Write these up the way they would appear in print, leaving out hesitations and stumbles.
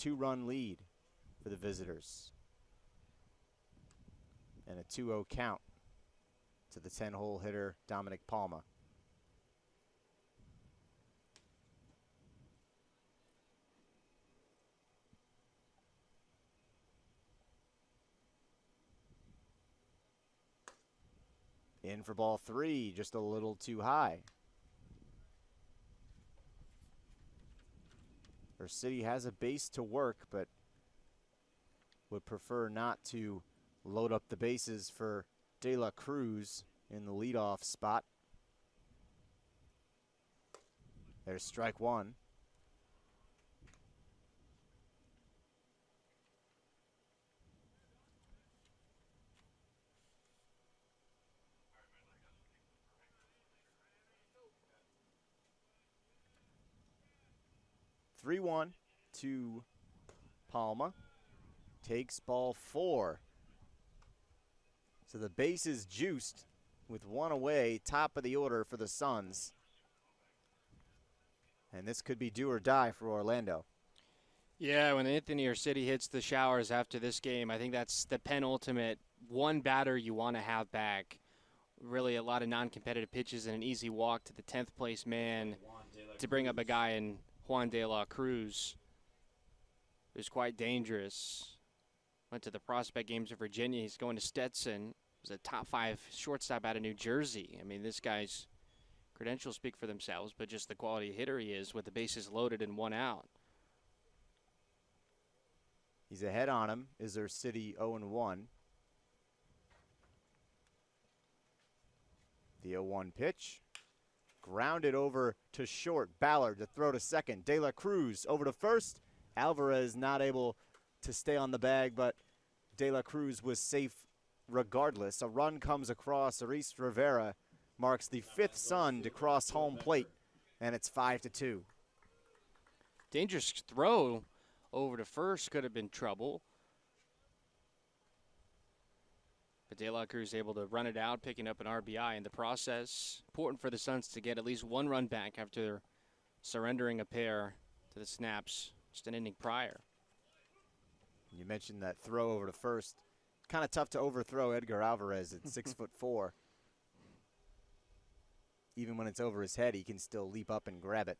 2-run lead for the visitors. And a 2-0 count to the 10-hole hitter, Dominic Palma. In for ball 3, just a little too high. Our city has a base to work, but would prefer not to load up the bases for De La Cruz in the leadoff spot. There's strike 1. Three one to Palma. Takes ball 4. So the base is juiced with 1 away, top of the order for the Suns. And this could be do or die for Orlando. Yeah, when Anthony or City hits the showers after this game, I think that's the penultimate one batter you want to have back. Really a lot of non-competitive pitches and an easy walk to the 10th place man to bring up a guy in Juan De La Cruz. It was quite dangerous. Went to the prospect games of Virginia. He's going to Stetson. Was a top 5 shortstop out of New Jersey. I mean, this guy's credentials speak for themselves, but just the quality hitter he is with the bases loaded and 1 out. He's ahead on him. Is their City 0-1? The 0-1 pitch. Grounded over to short. Ballard to throw to second. De La Cruz over to first. Alvarez not able to stay on the bag, but De La Cruz was safe regardless. A run comes across. Aris Rivera marks the 5th Sun to cross home plate, and it's 5-2. Dangerous throw over to first, could have been trouble. But De La Cruz able to run it out, picking up an RBI in the process. Important for the Suns to get at least 1 run back after surrendering a pair to the Snaps just an inning prior. You mentioned that throw over to first. Kind of tough to overthrow Edgar Alvarez at 6'4". Even when it's over his head, he can still leap up and grab it.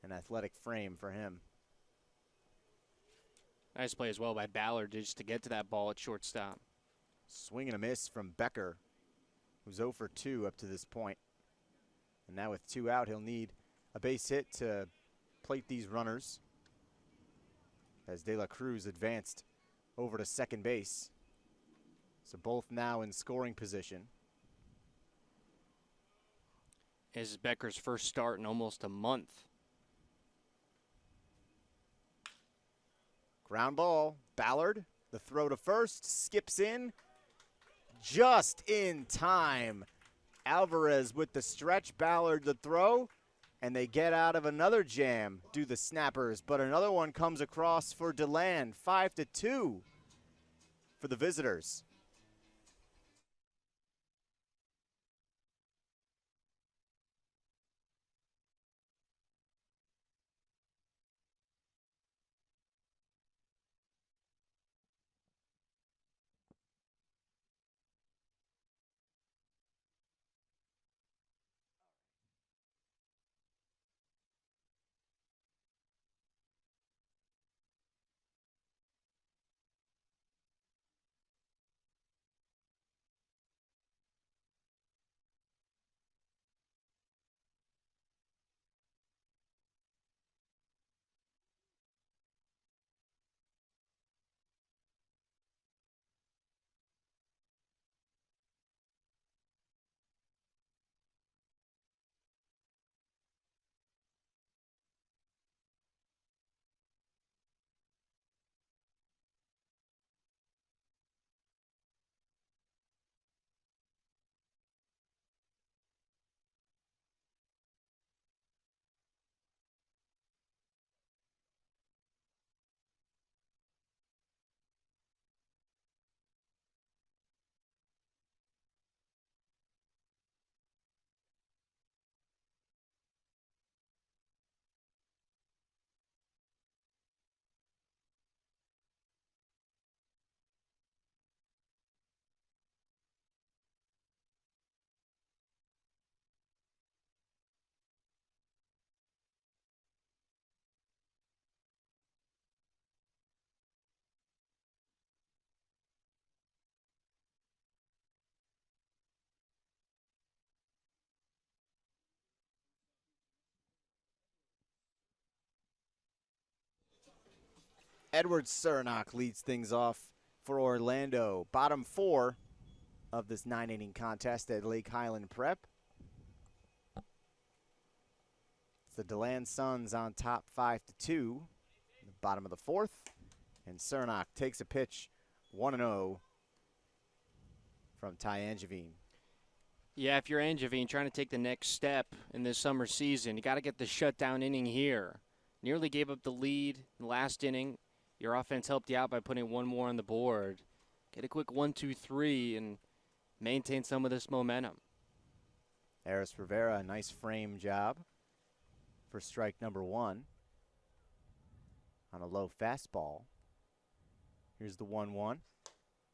An athletic frame for him. Nice play as well by Ballard just to get to that ball at shortstop. Swing and a miss from Becker, who's 0 for 2 up to this point. And now with 2 out, he'll need a base hit to plate these runners, as De La Cruz advanced over to second base. So both now in scoring position. This is Becker's first start in almost a month. Ground ball, Ballard, the throw to first, skips in, just in time. Alvarez with the stretch, Ballard the throw, and they get out of another jam, do the Snappers, but another one comes across for DeLand, 5-2 for the visitors. Edward Cernak leads things off for Orlando. Bottom 4 of this 9-inning contest at Lake Highland Prep. It's the DeLand Suns on top 5-2. The bottom of the 4th. And Cernak takes a pitch 1-0 from Ty Angevine. Yeah, if you're Angevine trying to take the next step in this summer season, you got to get the shutdown inning here. Nearly gave up the lead in the last inning. Your offense helped you out by putting one more on the board. Get a quick 1-2-3 and maintain some of this momentum. Aris Rivera, a nice frame job for strike number 1 on a low fastball. Here's the 1-1.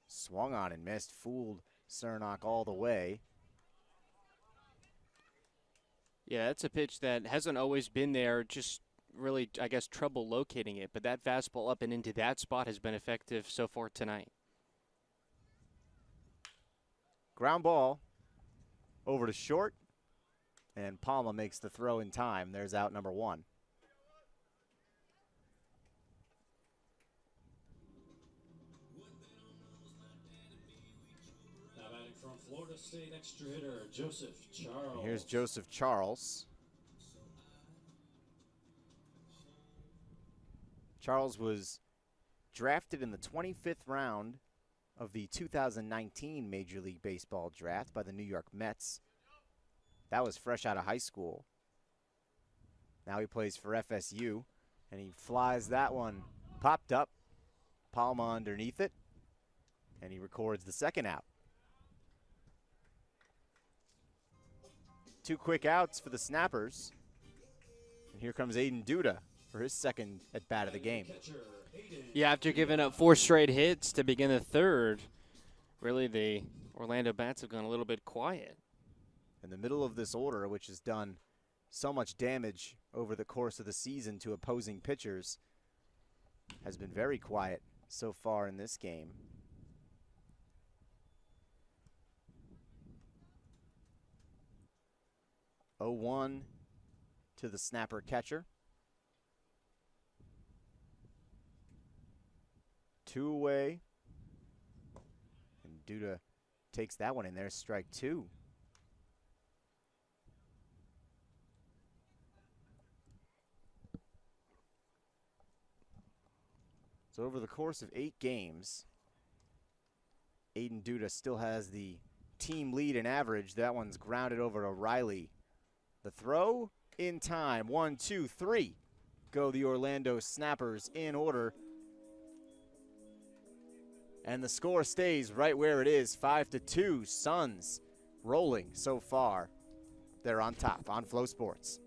Swung on and missed, fooled Cernak all the way. Yeah, that's a pitch that hasn't always been there, just really, I guess, trouble locating it. But that fastball up and into that spot has been effective so far tonight. Ground ball over to short, and Palma makes the throw in time. There's out number 1. From Florida State extra hitter Joseph Charles. And here's Joseph Charles. Charles was drafted in the 25th round of the 2019 Major League Baseball draft by the New York Mets. That was fresh out of high school. Now he plays for FSU, and he flies that one. Popped up, Palma underneath it, and he records the second out. 2 quick outs for the Snappers. And here comes Aiden Duda for his second at-bat of the game. Yeah, after giving up 4 straight hits to begin the third, really the Orlando bats have gone a little bit quiet. In the middle of this order, which has done so much damage over the course of the season to opposing pitchers, has been very quiet so far in this game. Oh, 1 to the snapper catcher. 2 away. And Duda takes that one in there, strike 2. So over the course of 8 games, Aiden Duda still has the team lead in average. That one's grounded over to Riley. The throw in time. 1, 2, 3. Go the Orlando Snappers in order. And the score stays right where it is, 5-2. Suns rolling so far. They're on top on Flow Sports.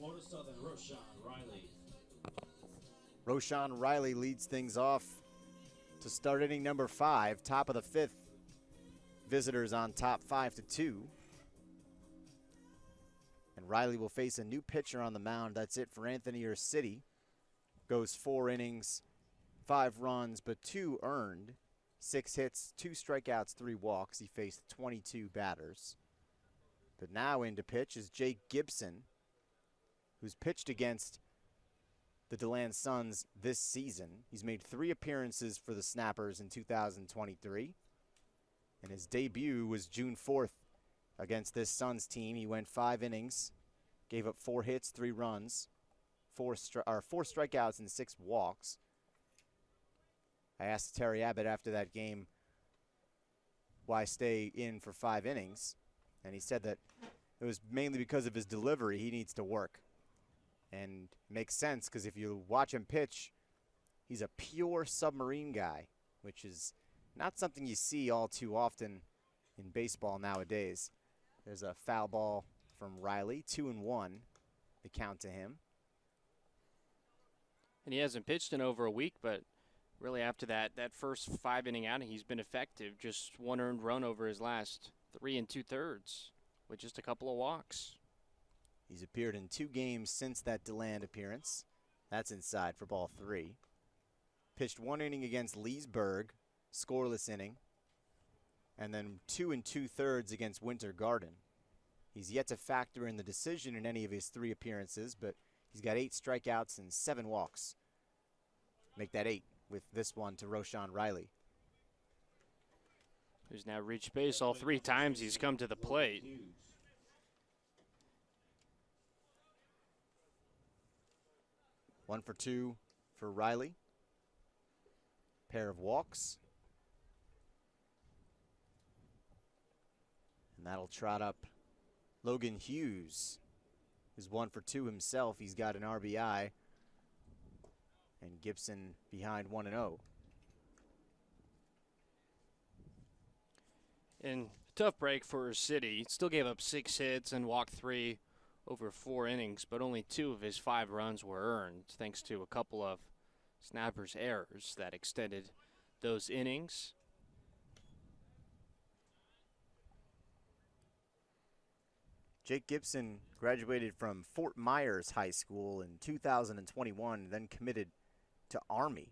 Florida Southern, Roshan Riley. Roshan Riley leads things off to start inning number 5, top of the 5th. Visitors on top 5-2. And Riley will face a new pitcher on the mound. That's it for Anthony City. Goes 4 innings, 5 runs, but 2 earned. 6 hits, 2 strikeouts, 3 walks. He faced 22 batters. But now in to pitch is Jake Gibson, who's pitched against the DeLand Suns this season. He's made 3 appearances for the Snappers in 2023. And his debut was June 4th against this Suns team. He went 5 innings, gave up 4 hits, 3 runs, 4 strikeouts, and 6 walks. I asked Terry Abbott after that game why stay in for 5 innings, and he said that it was mainly because of his delivery. He needs to work. And it makes sense because if you watch him pitch, he's a pure submarine guy, which is not something you see all too often in baseball nowadays. There's a foul ball from Riley, 2-1, the count to him. And he hasn't pitched in over a week, but really after that first 5-inning outing, he's been effective. Just 1 earned run over his last 3 2/3 with just a couple of walks. He's appeared in 2 games since that DeLand appearance. That's inside for ball 3. Pitched 1 inning against Leesburg, scoreless inning, and then 2 2/3 against Winter Garden. He's yet to factor in the decision in any of his 3 appearances, but he's got 8 strikeouts and 7 walks. Make that 8 with this one to Roshan Riley. Who's now reached base all 3 times he's come to the plate. 1 for 2 for Riley. Pair of walks. And that'll trot up Logan Hughes, who's 1 for 2 himself. He's got an RBI. And Gibson behind 1-0. And tough break for City. Still gave up 6 hits and walked 3 over 4 innings, but only 2 of his 5 runs were earned, thanks to a couple of Snappers' errors that extended those innings. Jake Gibson graduated from Fort Myers High School in 2021, then committed to Army.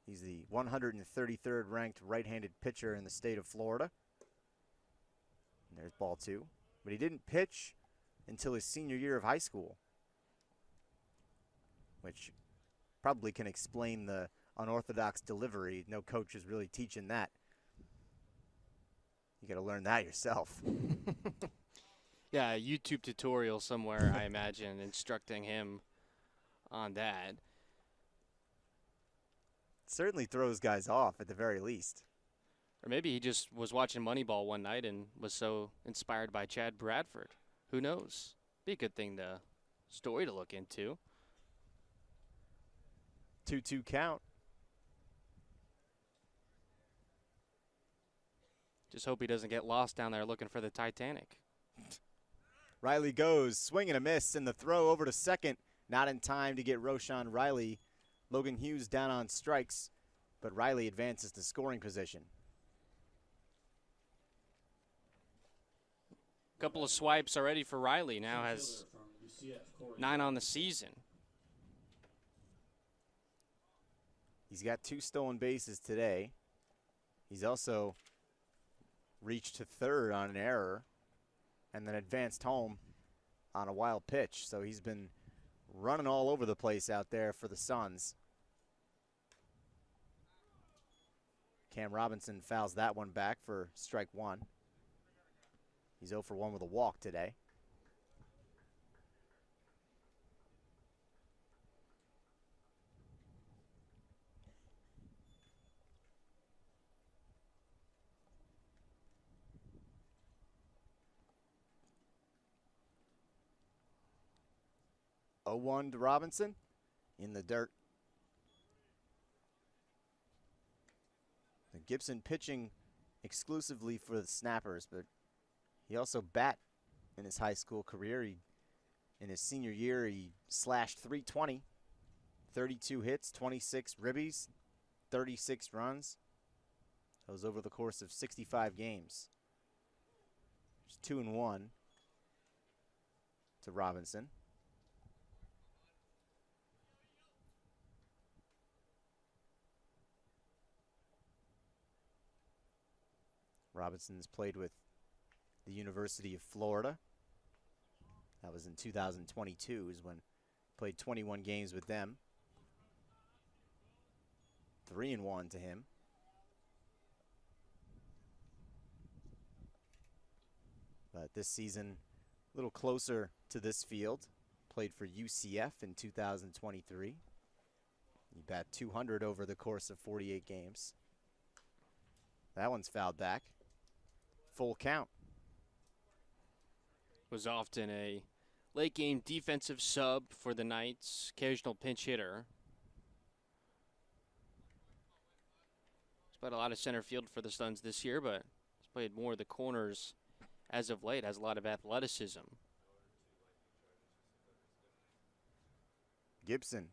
He's the 133rd ranked right-handed pitcher in the state of Florida. And there's ball 2. But he didn't pitch until his senior year of high school, which probably can explain the unorthodox delivery. No coach is really teaching that. You got to learn that yourself. Yeah, a YouTube tutorial somewhere, I imagine, instructing him on that. Certainly throws guys off at the very least. Or maybe he just was watching Moneyball one night and was so inspired by Chad Bradford. Who knows? Be a good story to look into. 2-2 count. Just hope he doesn't get lost down there looking for the Titanic. Riley goes, swing and a miss, and the throw over to second. Not in time to get Roshan Riley. Logan Hughes down on strikes, but Riley advances to scoring position. Couple of swipes already for Riley. Now has 9 on the season. He's got 2 stolen bases today. He's also reached to third on an error and then advanced home on a wild pitch. So he's been running all over the place out there for the Suns. Cam Robinson fouls that one back for strike 1. He's 0 for 1 with a walk today. Oh, 1 to Robinson in the dirt. And Gibson pitching exclusively for the Snappers, but he also bat in his high school career. He In his senior year, he slashed .320, 32 hits, 26 ribbies, 36 runs. That was over the course of 65 games. It's 2-1 to Robinson. Robinson's played with the University of Florida. That was in 2022 is when played 21 games with them. 3-1 to him. But this season, a little closer to this field. Played for UCF in 2023. He bat 200 over the course of 48 games. That one's fouled back. Full count. Was often a late game defensive sub for the Knights, occasional pinch hitter. He's played a lot of center field for the Suns this year, but he's played more of the corners as of late, has a lot of athleticism. Gibson,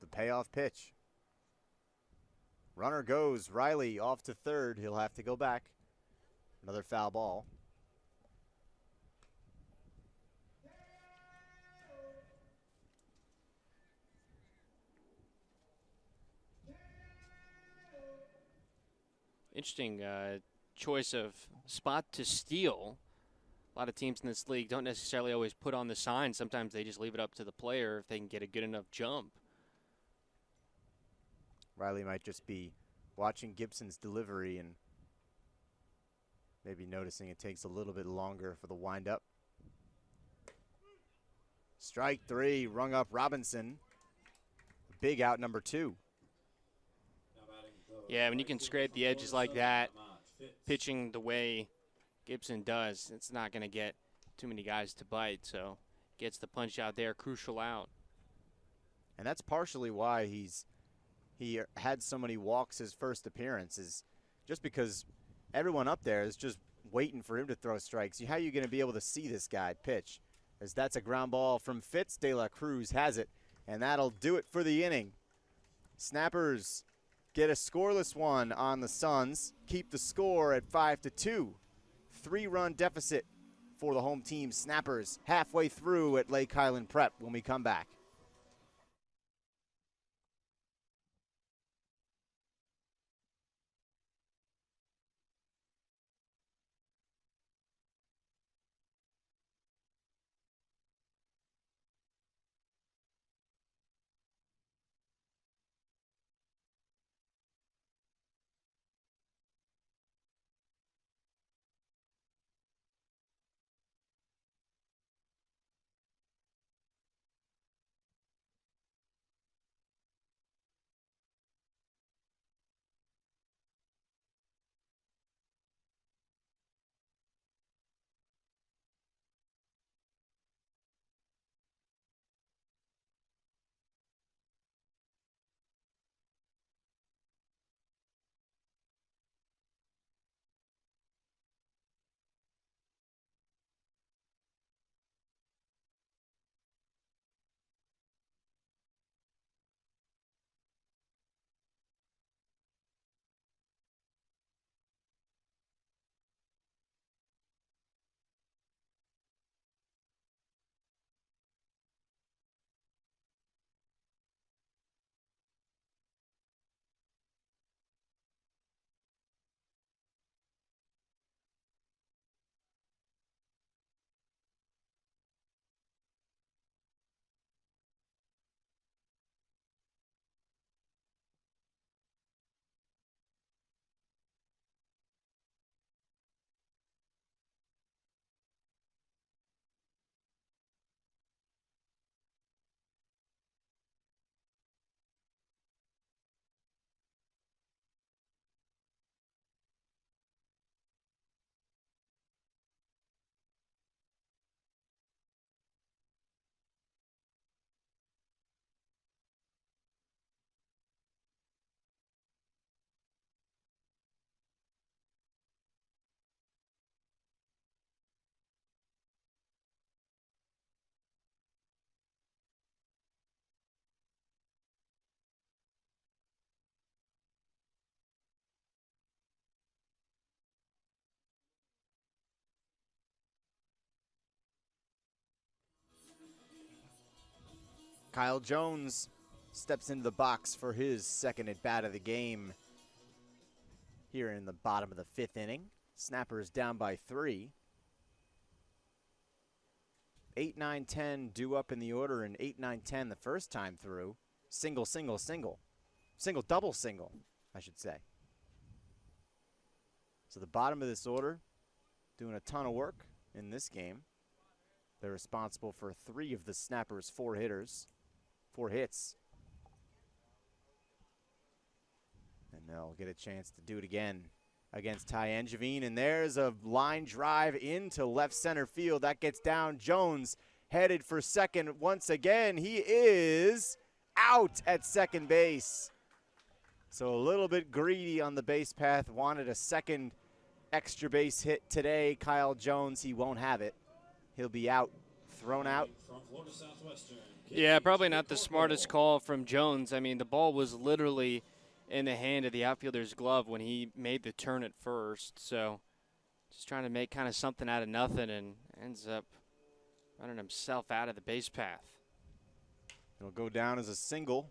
the payoff pitch. Runner goes, Riley off to third. He'll have to go back. Another foul ball. Interesting choice of spot to steal. A lot of teams in this league don't necessarily always put on the sign. Sometimes they just leave it up to the player if they can get a good enough jump. Riley might just be watching Gibson's delivery and maybe noticing it takes a little bit longer for the windup. Strike three, rung up Robinson. Big out number 2. Yeah, when you can scrape the edges like that, pitching the way Gibson does, it's not going to get too many guys to bite. So gets the punch out there, crucial out. And that's partially why he had so many walks his first appearance, is just because everyone up there is just waiting for him to throw strikes. How are you going to be able to see this guy pitch? As that's a ground ball from Fitz. De La Cruz has it, and that'll do it for the inning. Snappers get a scoreless one on the Suns, keep the score at 5-2. 3-run deficit for the home team Snappers halfway through at Lake Highland Prep when we come back. Kyle Jones steps into the box for his second at bat of the game here in the bottom of the 5th inning. Snappers down by 3. 8, 9, 10 due up in the order, and 8, 9, 10 the first time through. Single, single, single. Single, double, single, I should say. So the bottom of this order doing a ton of work in this game. They're responsible for 3 of the Snappers' 4 hits. And they'll get a chance to do it again against Ty Angevine. And there's a line drive into left center field. That gets down. Jones headed for second once again. He is out at second base. So a little bit greedy on the base path. Wanted a second extra base hit today. Kyle Jones, he won't have it. He'll be out, thrown out. From Florida Southwestern. Yeah, probably not the smartest call from Jones. I mean, the ball was literally in the hand of the outfielder's glove when he made the turn at first. So just trying to make kind of something out of nothing, and ends up running himself out of the base path. It'll go down as a single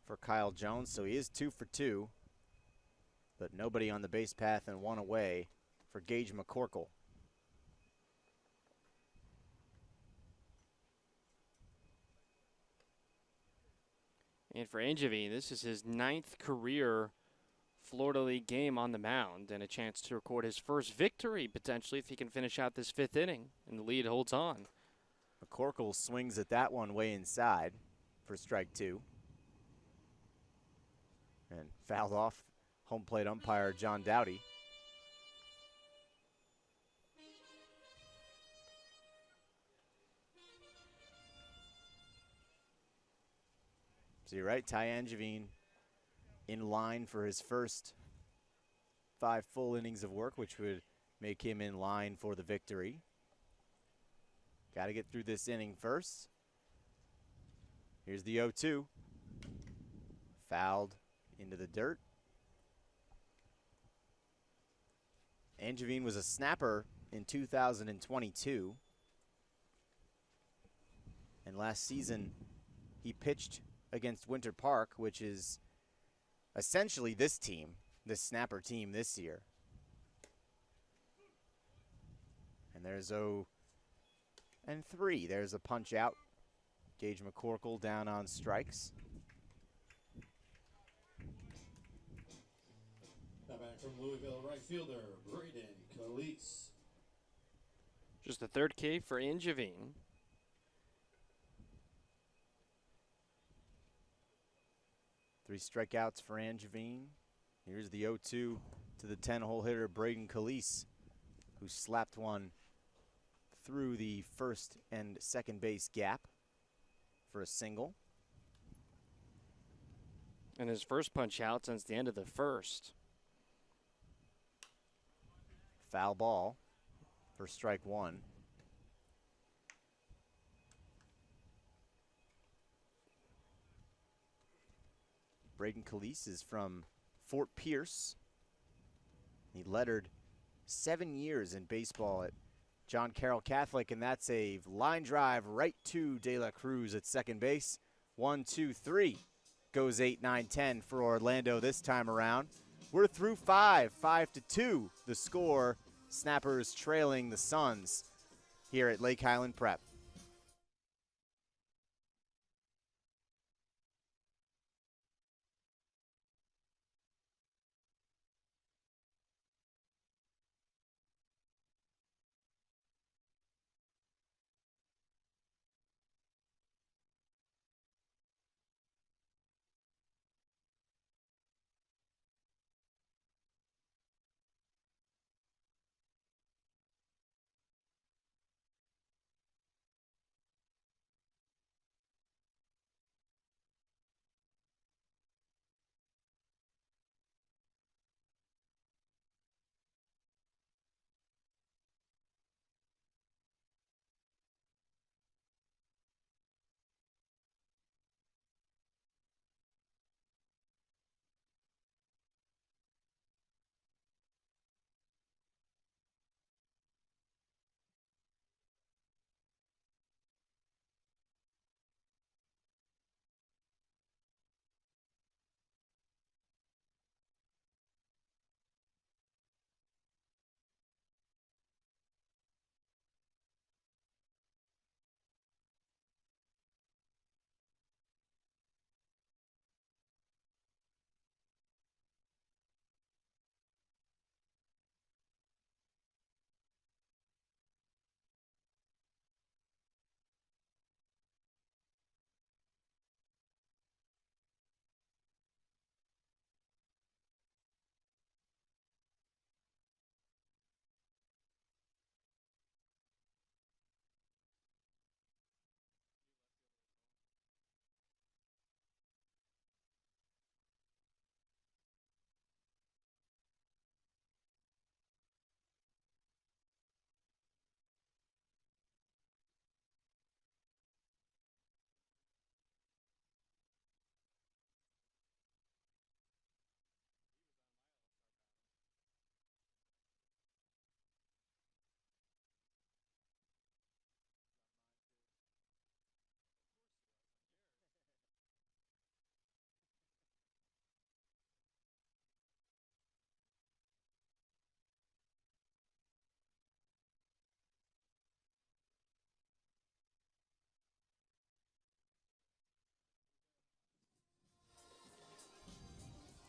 for Kyle Jones, so he is 2 for 2. But nobody on the base path and 1 away for Gage McCorkle. And for Angevine, this is his 9th career Florida League game on the mound, and a chance to record his first victory, potentially, if he can finish out this 5th inning, and the lead holds on. McCorkle swings at that one way inside for strike 2. And fouled off home plate umpire John Dowdy. So you're right, Ty Angevine in line for his first 5 full innings of work, which would make him in line for the victory. Got to get through this inning first. Here's the 0-2. Fouled into the dirt. Angevine was a snapper in 2022. And last season, he pitched against Winter Park, which is essentially this team, this snapper team this year. And there's 0-3. There's a punch out. Gage McCorkle down on strikes. Now back from Louisville, right fielder Braden Calise. Just the 3rd K for Angevine. Three strikeouts for Angevine. Here's the 0-2 to the 10-hole hitter Braden Calise, who slapped one through the first and second base gap for a single. And his first punch out since the end of the 1st. Foul ball for strike 1. Braden Calise is from Fort Pierce. He lettered 7 years in baseball at John Carroll Catholic, and that's a line drive right to De La Cruz at second base. 1, 2, 3 goes 8, 9, 10 for Orlando this time around. We're through 5, 5-2 the score. Snappers trailing the Suns here at Lake Highland Prep.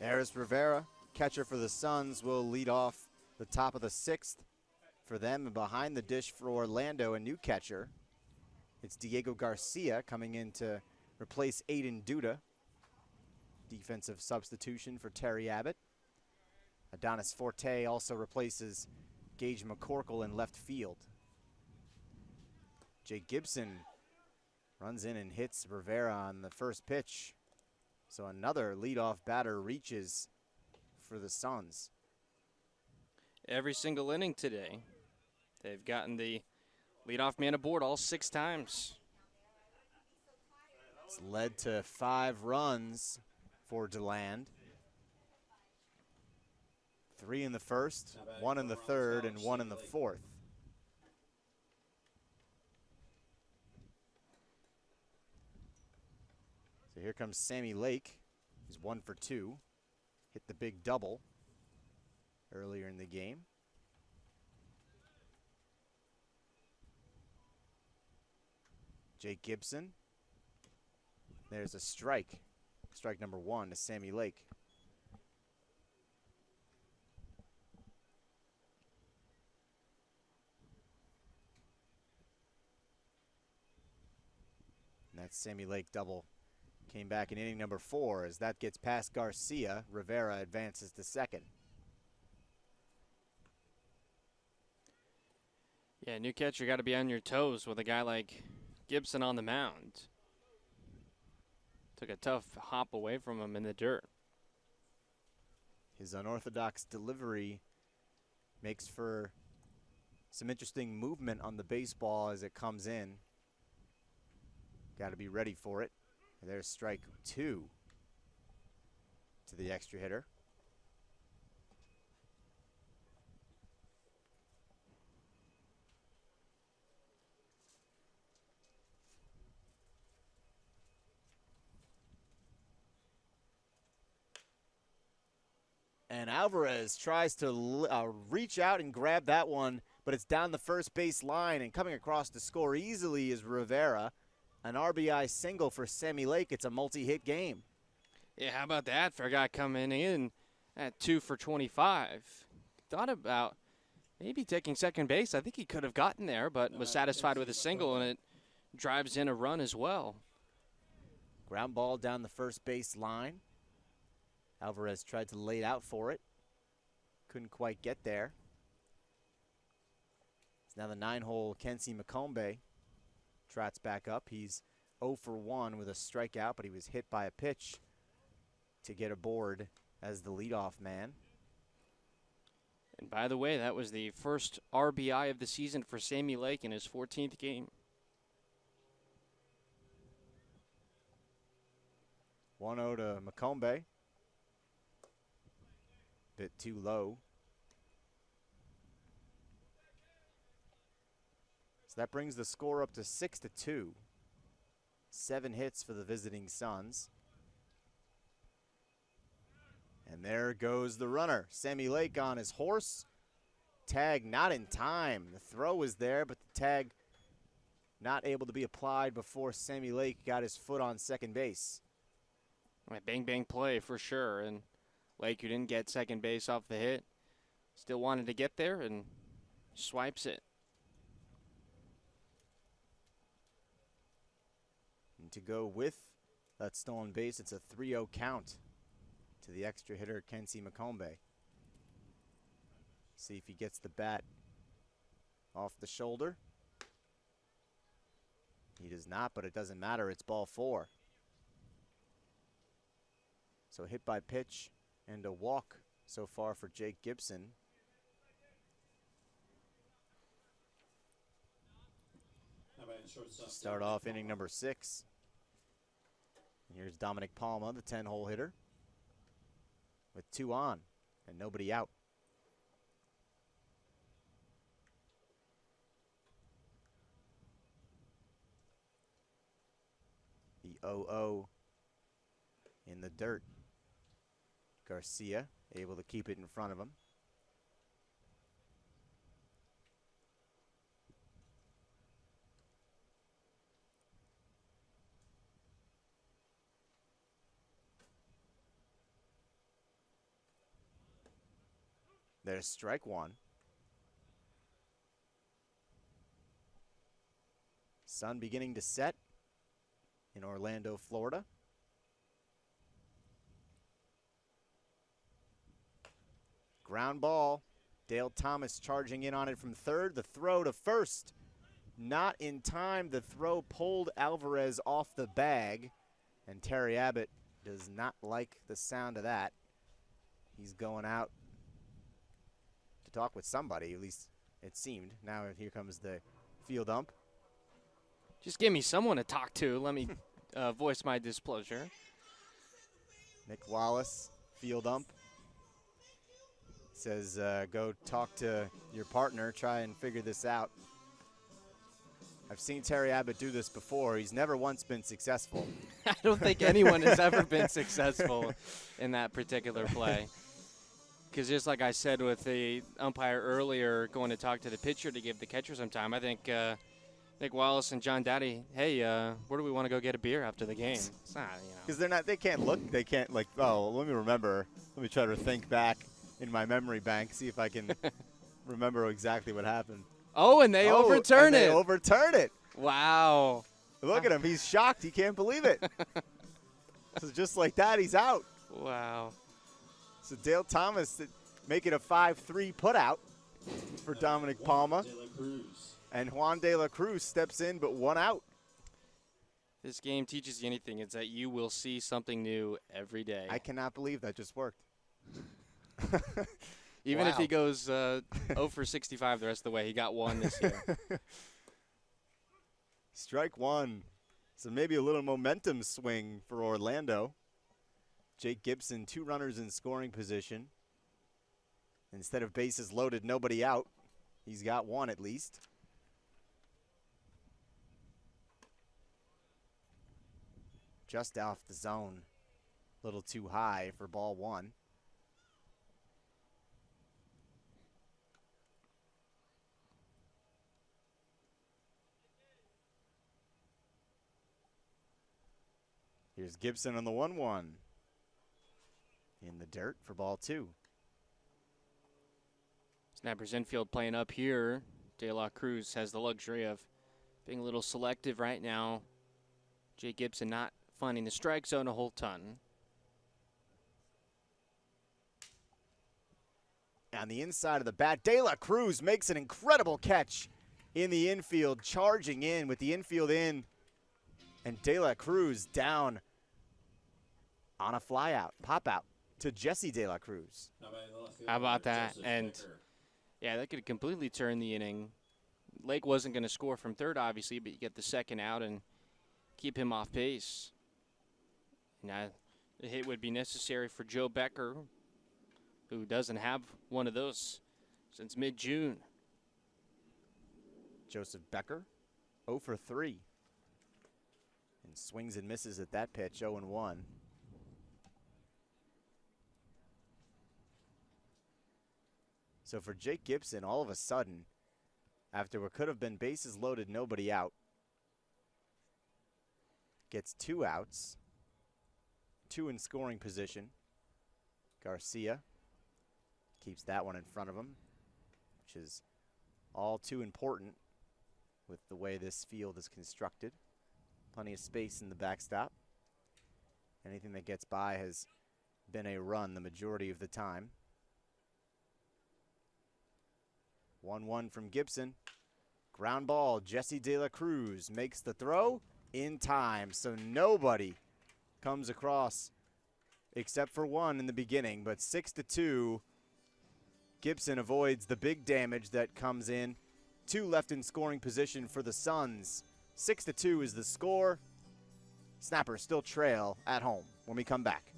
Harris Rivera, catcher for the Suns, will lead off the top of the 6th for them. And behind the dish for Orlando, a new catcher. It's Diego Garcia coming in to replace Aiden Duda. Defensive substitution for Terry Abbott. Adonis Forte also replaces Gage McCorkle in left field. Jake Gibson runs in and hits Rivera on the first pitch. So another leadoff batter reaches for the Suns. Every single inning today, they've gotten the leadoff man aboard all 6 times. It's led to 5 runs for DeLand. 3 in the first, 1 in the third, and 1 in the fourth. So here comes Sammy Lake. He's 1 for 2. Hit the big double earlier in the game. Jake Gibson. There's a strike. Strike number 1 to Sammy Lake. And that Sammy Lake double came back in inning number 4. As that gets past Garcia, Rivera advances to second. Yeah, new catcher got to be on your toes with a guy like Gibson on the mound. Took a tough hop away from him in the dirt. His unorthodox delivery makes for some interesting movement on the baseball as it comes in. Got to be ready for it. And there's strike 2 to the extra hitter. And Alvarez tries to reach out and grab that one, but it's down the first base line, and coming across to score easily is Rivera. An RBI single for Sammy Lake. It's a multi-hit game. Yeah, how about that for a guy coming in at 2 for 25? Thought about maybe taking second base. I think he could have gotten there, but was satisfied with a single, and it drives in a run as well. Ground ball down the first base line. Alvarez tried to lay out for it. Couldn't quite get there. It's now the 9-hole Kenzie McCombe. Trots back up. He's 0 for 1 with a strikeout, but he was hit by a pitch to get aboard as the leadoff man. And by the way, that was the first RBI of the season for Sammy Lake in his 14th game. 1-0 to McCombe. Bit too low. So that brings the score up to 6-2. 7 hits for the visiting Suns. And there goes the runner. Sammy Lake on his horse. Tag not in time. The throw was there, but the tag not able to be applied before Sammy Lake got his foot on second base. Bang, bang play for sure. And Lake, who didn't get second base off the hit, still wanted to get there and swipes it. And to go with that stolen base, it's a 3-0 count to the extra hitter, Kenzie McCombe. See if he gets the bat off the shoulder. He does not, but it doesn't matter. It's ball 4. So hit by pitch and a walk so far for Jake Gibson. Start off inning number 6. And here's Dominic Palma, the 10-hole hitter, with 2 on and nobody out. The 0-0 in the dirt. Garcia able to keep it in front of him. There's strike one. Sun beginning to set in Orlando, Florida. Ground ball. Dale Thomas charging in on it from third. The throw to first. Not in time. The throw pulled Alvarez off the bag. And Terry Abbott does not like the sound of that. He's going out to talk with somebody, at least it seemed. Now here comes the field ump. Just give me someone to talk to. Let me voice my displeasure. Nick Wallace, field ump. Says, go talk to your partner, try and figure this out. I've seen Terry Abbott do this before. He's never once been successful. I don't think anyone has ever been successful in that particular play. Because just like I said with the umpire earlier, going to talk to the pitcher to give the catcher some time, I think Nick Wallace and John Dowdy, hey, where do we want to go get a beer after the game? It's not, you know. Because they can't look, they can't like, oh, let me remember. Let me try to think back in my memory bank, see if I can remember exactly what happened. Oh, and they overturn it. They overturn it. Wow. Look at him. He's shocked. He can't believe it. So just like that, he's out. Wow. So Dale Thomas making a 5-3 putout for Dominic Palma. And Juan De La Cruz steps in, but one out. This game teaches you anything. It's that you will see something new every day. I cannot believe that just worked. Even if Wow. he goes 0 for 65 the rest of the way, he got one this year. Strike one. So maybe a little momentum swing for Orlando. Jake Gibson, 2 runners in scoring position. Instead of bases loaded, nobody out. He's got one at least. Just off the zone. A little too high for ball one. Here's Gibson on the 1-1. In the dirt for ball 2. Snappers infield playing up here. De La Cruz has the luxury of being a little selective right now. Jay Gibson not finding the strike zone a whole ton. On the inside of the bat, De La Cruz makes an incredible catch in the infield, charging in with the infield in. And De La Cruz down on a flyout, pop out to Jesse De La Cruz. How about that? And yeah, that could completely turn the inning. Lake wasn't going to score from third, obviously, but you get the second out and keep him off pace. Now, the hit would be necessary for Joe Becker, who doesn't have one of those since mid-June. Joseph Becker, 0 for 3. And swings and misses at that pitch, 0-1. So for Jake Gibson, all of a sudden, after what could have been bases loaded, nobody out, gets 2 outs, 2 in scoring position. Garcia keeps that one in front of him, which is all too important with the way this field is constructed. Plenty of space in the backstop. Anything that gets by has been a run the majority of the time. 1-1 from Gibson. Ground ball, Jesse De La Cruz makes the throw in time, so nobody comes across except for one in the beginning, but 6-2. Gibson avoids the big damage that comes in. 2 left in scoring position for the Suns. 6-2 is the score. Snappers still trail at home when we come back.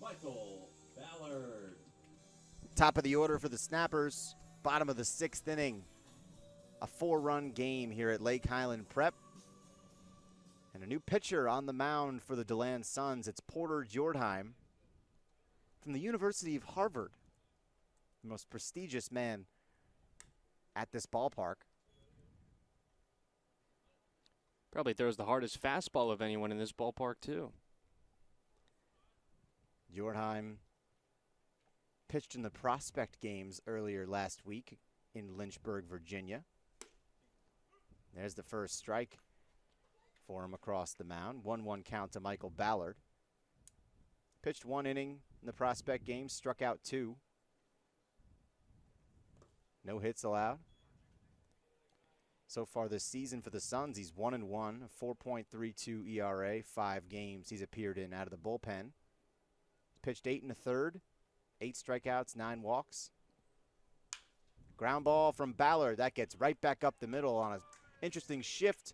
Michael Ballard. Top of the order for the Snappers. Bottom of the 6th inning. A 4-run game here at Lake Highland Prep. And a new pitcher on the mound for the DeLand Suns. It's Porter Jordheim from the University of Harvard. The most prestigious man at this ballpark. Probably throws the hardest fastball of anyone in this ballpark, too. Jordheim pitched in the prospect games earlier last week in Lynchburg, Virginia. There's the first strike for him across the mound. 1-1 count to Michael Ballard. Pitched 1 inning in the prospect game, struck out 2. No hits allowed. So far this season for the Suns, he's 1-1, a 4.32 ERA, 5 games he's appeared in out of the bullpen. Pitched 8 1/3, 8 strikeouts, 9 walks. Ground ball from Ballard. That gets right back up the middle on an interesting shift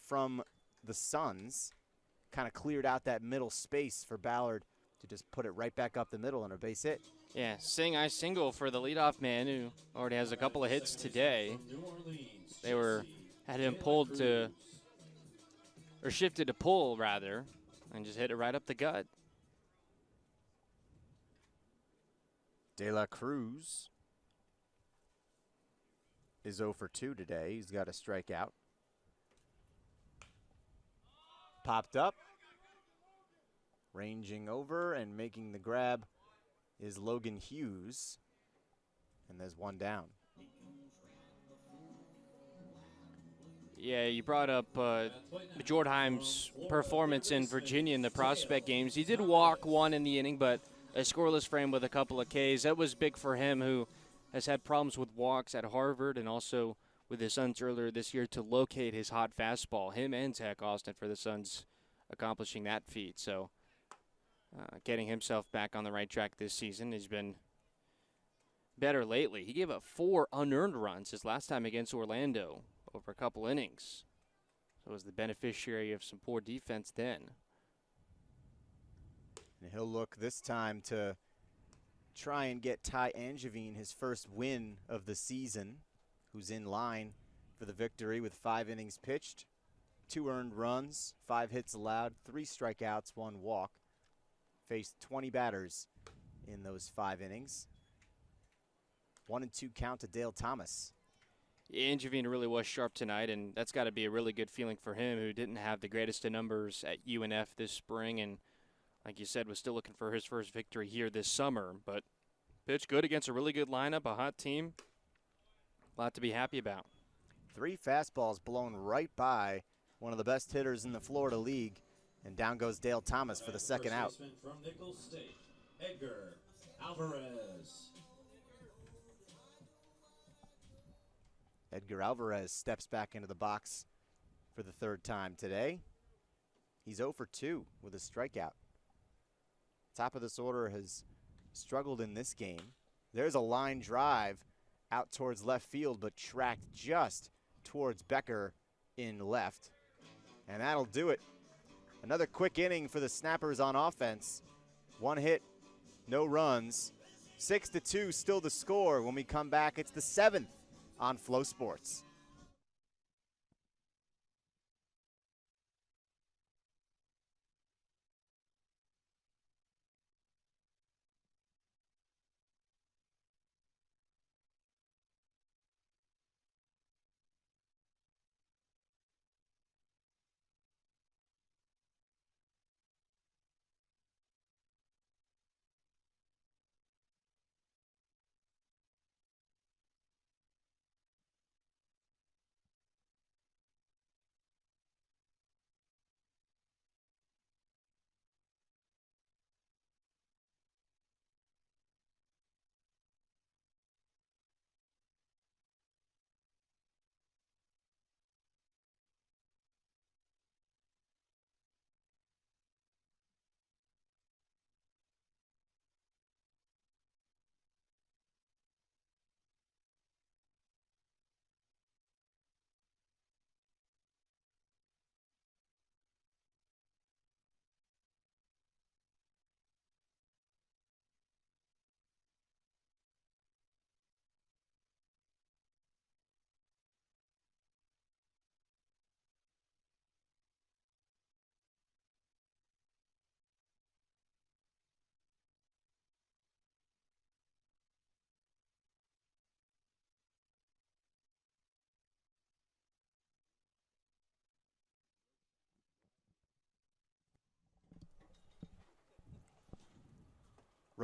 from the Suns. Kind of cleared out that middle space for Ballard to just put it right back up the middle on a base hit. Yeah, I single for the leadoff man who already has a couple of hits today. They had him pulled to, or shifted to pull rather, and just hit it right up the gut. De La Cruz is 0 for 2 today. He's got a strikeout. Popped up. Ranging over and making the grab is Logan Hughes. And there's 1 down. Yeah, you brought up Jordheim's performance in Virginia in the prospect games. He did walk 1 in the inning, but a scoreless frame with a couple of Ks. That was big for him, who has had problems with walks at Harvard and also with the Suns earlier this year to locate his hot fastball. Him and Zach Austin for the Suns accomplishing that feat. So getting himself back on the right track this season. Has been better lately. He gave up 4 unearned runs his last time against Orlando over a couple innings. So was the beneficiary of some poor defense then. And he'll look this time to try and get Ty Angevine his first win of the season, who's in line for the victory with 5 innings pitched, 2 earned runs, 5 hits allowed, 3 strikeouts, 1 walk. Faced 20 batters in those 5 innings. 1-2 count to Dale Thomas. Angevine really was sharp tonight, and that's got to be a really good feeling for him, who didn't have the greatest of numbers at UNF this spring, and like you said, was still looking for his first victory here this summer. But pitched good against a really good lineup, a hot team. A lot to be happy about. 3 fastballs blown right by one of the best hitters in the Florida League, and down goes Dale Thomas for the second out. From Nicholls State, Edgar Alvarez. Edgar Alvarez steps back into the box for the 3rd time today. He's 0 for 2 with a strikeout. Top of this order has struggled in this game. There's a line drive out towards left field, but tracked just towards Becker in left. And that'll do it. Another quick inning for the Snappers on offense. 1 hit, no runs. 6-2 still the score. When we come back, it's the 7th on Flow Sports.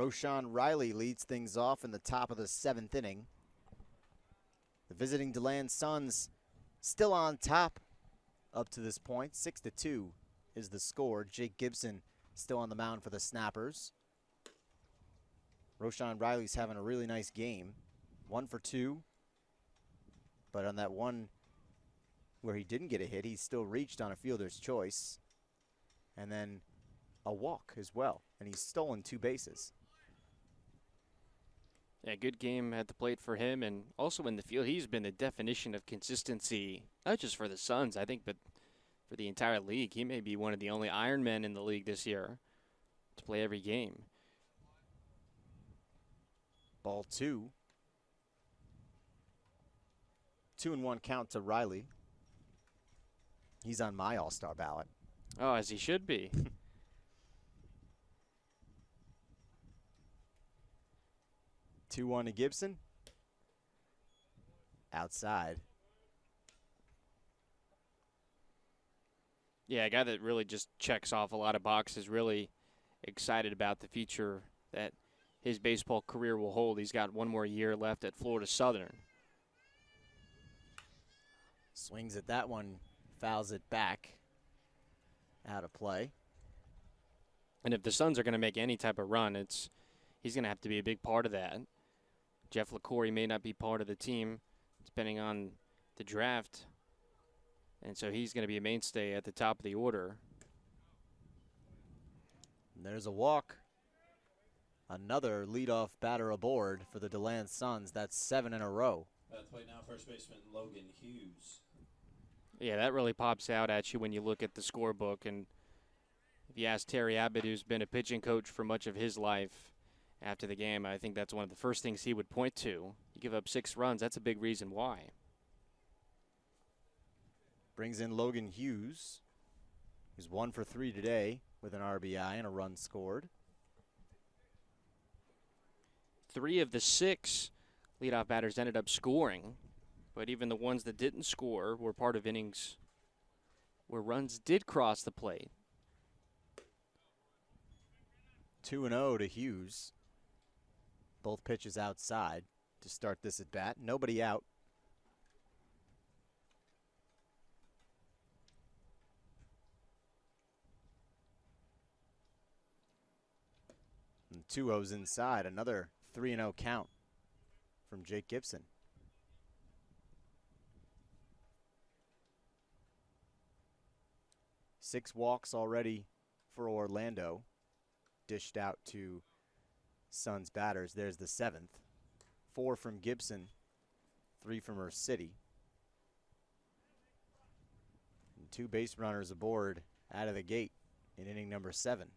Roshan Riley leads things off in the top of the 7th inning. The visiting DeLand Suns still on top up to this point. 6-2 is the score. Jake Gibson still on the mound for the Snappers. Roshan Riley's having a really nice game. 1 for 2. But on that one where he didn't get a hit, he still reached on a fielder's choice. And then a walk as well. And he's stolen 2 bases. Yeah, good game at the plate for him, and also in the field. He's been the definition of consistency, not just for the Suns, I think, but for the entire league. He may be one of the only Iron Men in the league this year to play every game. Ball 2. 2-1 count to Riley. He's on my all-star ballot. Oh, as he should be. 2-1 to Gibson. Outside. Yeah, a guy that really just checks off a lot of boxes, really excited about the future that his baseball career will hold. He's got 1 more year left at Florida Southern. Swings at that one, fouls it back. Out of play. And if the Suns are going to make any type of run, he's going to have to be a big part of that. Jeff LaCory may not be part of the team, depending on the draft. And so he's going to be a mainstay at the top of the order. And there's a walk. Another leadoff batter aboard for the DeLand Suns. That's 7 in a row. At the plate now, first baseman Logan Hughes. Yeah, that really pops out at you when you look at the scorebook. And if you ask Terry Abbott, who's been a pitching coach for much of his life, after the game, I think that's one of the first things he would point to. You give up 6 runs, that's a big reason why. Brings in Logan Hughes, who's 1 for 3 today with an RBI and a run scored. 3 of the 6 leadoff batters ended up scoring, but even the ones that didn't score were part of innings where runs did cross the plate. 2-0 to Hughes. Both pitches outside to start this at bat. Nobody out. And 2-0's inside. Another 3-0 count from Jake Gibson. Six walks already for Orlando. Dished out to Suns batters. There's the 7th. 4 from Gibson, 3 from City. And 2 base runners aboard out of the gate in inning number 7.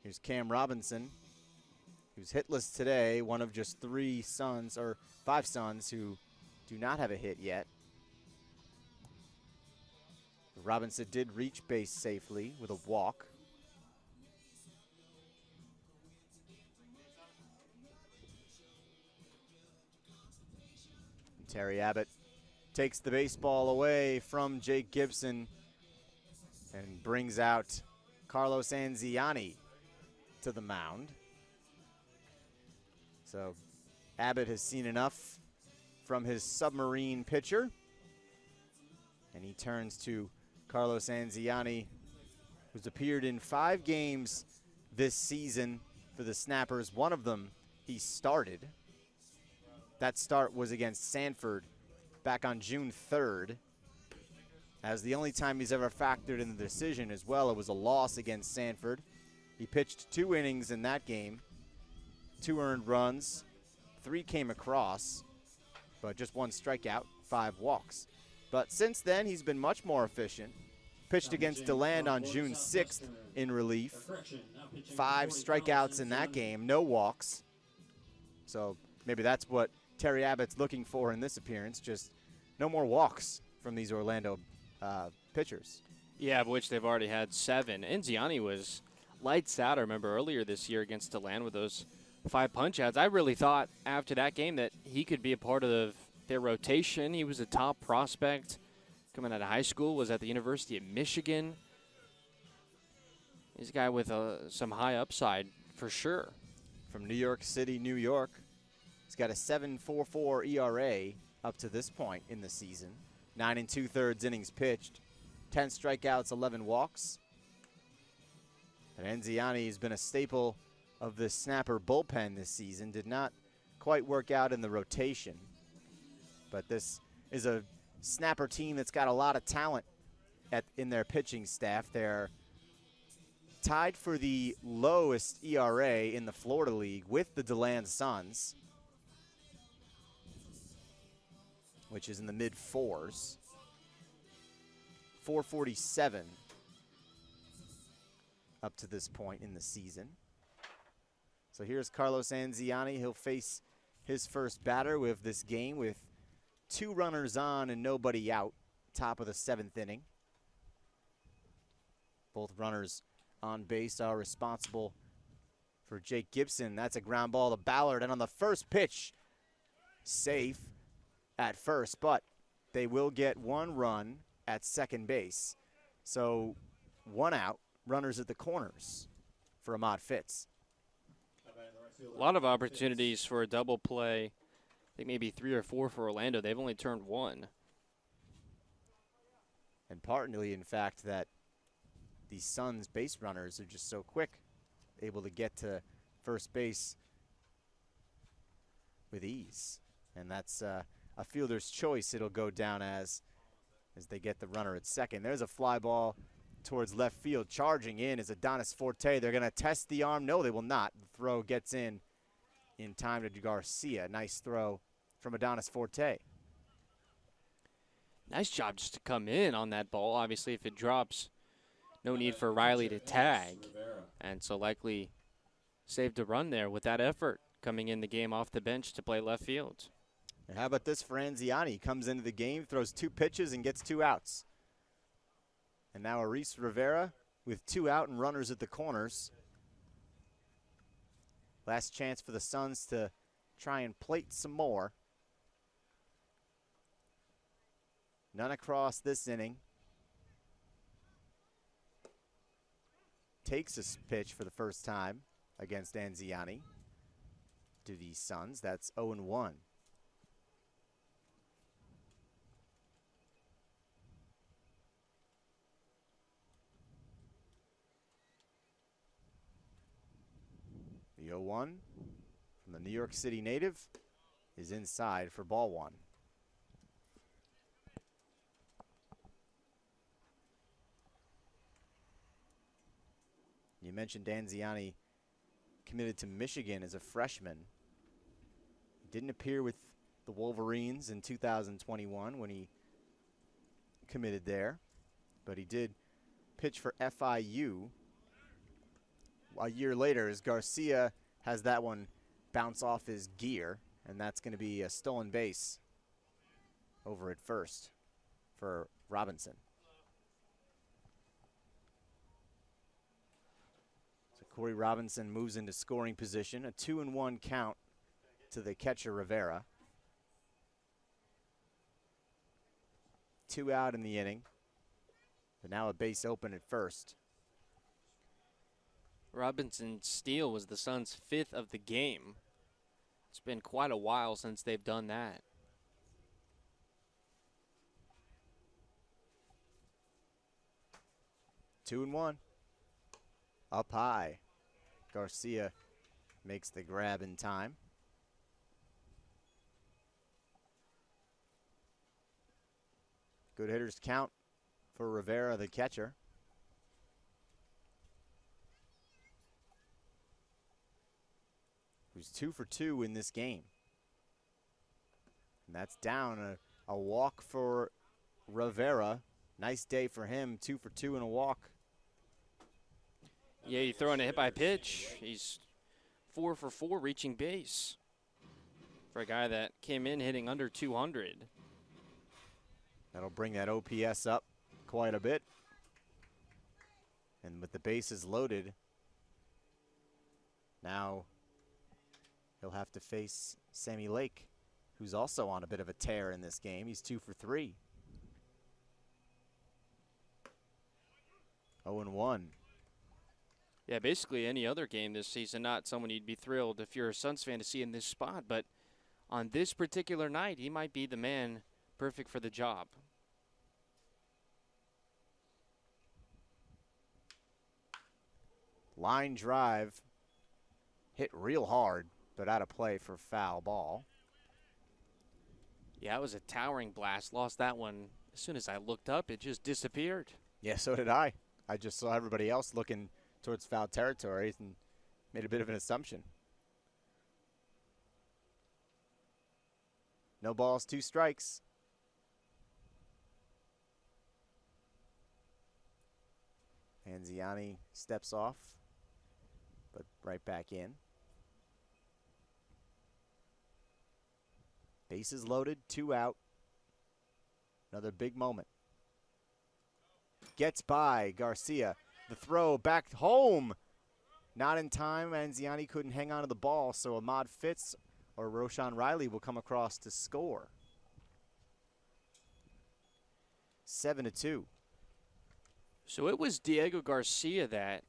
Here's Cam Robinson, who's hitless today, one of just 5 Suns who do not have a hit yet. Robinson did reach base safely with a walk. And Terry Abbott takes the baseball away from Jake Gibson and brings out Carlos Anziani to the mound. So Abbott has seen enough from his submarine pitcher, and he turns to Carlos Anziani, who's appeared in 5 games this season for the Snappers. One of them he started. That start was against Sanford back on June 3rd. As the only time he's ever factored in the decision as well, it was a loss against Sanford. He pitched 2 innings in that game, 2 earned runs, 3 came across, but just 1 strikeout, 5 walks. But since then, he's been much more efficient. Pitched against DeLand on June 6th in relief. 5 strikeouts in that game, no walks. So maybe that's what Terry Abbott's looking for in this appearance, just no more walks from these Orlando pitchers. Yeah, of which they've already had 7. Anziani was lights out, I remember, earlier this year against DeLand with those 5 punch-outs. I really thought after that game that he could be a part of their rotation. He was a top prospect coming out of high school, was at the University of Michigan. He's a guy with some high upside for sure. From New York City, New York. He's got a 7.44 ERA up to this point in the season. 9 2/3 innings pitched. 10 strikeouts, 11 walks. And Enziani has been a staple of the Snapper bullpen this season. Did not quite work out in the rotation. But this is a Snapper team that's got a lot of talent in their pitching staff. They're tied for the lowest ERA in the Florida League with the DeLand Suns, which is in the mid-4s. 4.47 up to this point in the season. So here's Carlos Enziani. He'll face his first batter with this game with 2 runners on and nobody out, top of the 7th inning. Both runners on base are responsible for Jake Gibson. That's a ground ball to Ballard, and on the first pitch, safe at first, but they will get 1 run at second base. So 1 out, runners at the corners for Ahmad Fitz. A lot of opportunities for a double play. I think maybe 3 or 4 for Orlando. They've only turned 1. And partly, in fact, that these Suns base runners are just so quick, able to get to first base with ease. And that's a fielder's choice. It'll go down as they get the runner at second. There's a fly ball towards left field. Charging in is Adonis Forte. They're going to test the arm. No, they will not. The throw gets in time to Garcia. Nice throw from Adonis Forte. Nice job just to come in on that ball. Obviously, if it drops, no need for Riley to tag. And so likely saved a run there with that effort, coming in the game off the bench to play left field. And how about this for Enziani? He comes into the game, throws 2 pitches, and gets 2 outs. And now Aris Rivera with 2 out and runners at the corners. Last chance for the Suns to try and plate some more. None across this inning. Takes a pitch for the first time against Enziani to the Suns. That's 0-1. The 0-1 from the New York City native is inside for ball 1. You mentioned Enziani committed to Michigan as a freshman. He didn't appear with the Wolverines in 2021 when he committed there, but he did pitch for FIU a year later as Garcia has that one bounce off his gear, and that's going to be a stolen base over at first for Robinson. Corey Robinson moves into scoring position. A 2-1 count to the catcher Rivera. 2 out in the inning, but now a base open at first. Robinson's steal was the Suns' 5th of the game. It's been quite a while since they've done that. Two and one. Up high. Garcia makes the grab in time. Good hitters count for Rivera, the catcher. Who's 2 for 2 in this game. And that's down a walk for Rivera. Nice day for him, 2 for 2 and a walk. Yeah, you throw in a hit by pitch. He's 4 for 4 reaching base for a guy that came in hitting under 200. That'll bring that OPS up quite a bit. And with the bases loaded, now he'll have to face Sammy Lake, who's also on a bit of a tear in this game. He's 2 for 3. 0-1. Yeah, basically any other game this season, not someone you'd be thrilled if you're a Suns fan to see in this spot. But on this particular night, he might be the man perfect for the job. Line drive. Hit real hard, but out of play for foul ball. Yeah, it was a towering blast. Lost that one. As soon as I looked up, it just disappeared. Yeah, so did I. I just saw everybody else looking towards foul territory and made a bit of an assumption. No balls, 2 strikes. Anziani steps off, but right back in. Bases loaded, 2 out. Another big moment. Gets by Garcia. The throw back home. Not in time. Anziani couldn't hang on to the ball, so Ahmad Fitz or Roshan Riley will come across to score. 7-2. So it was Diego Garcia that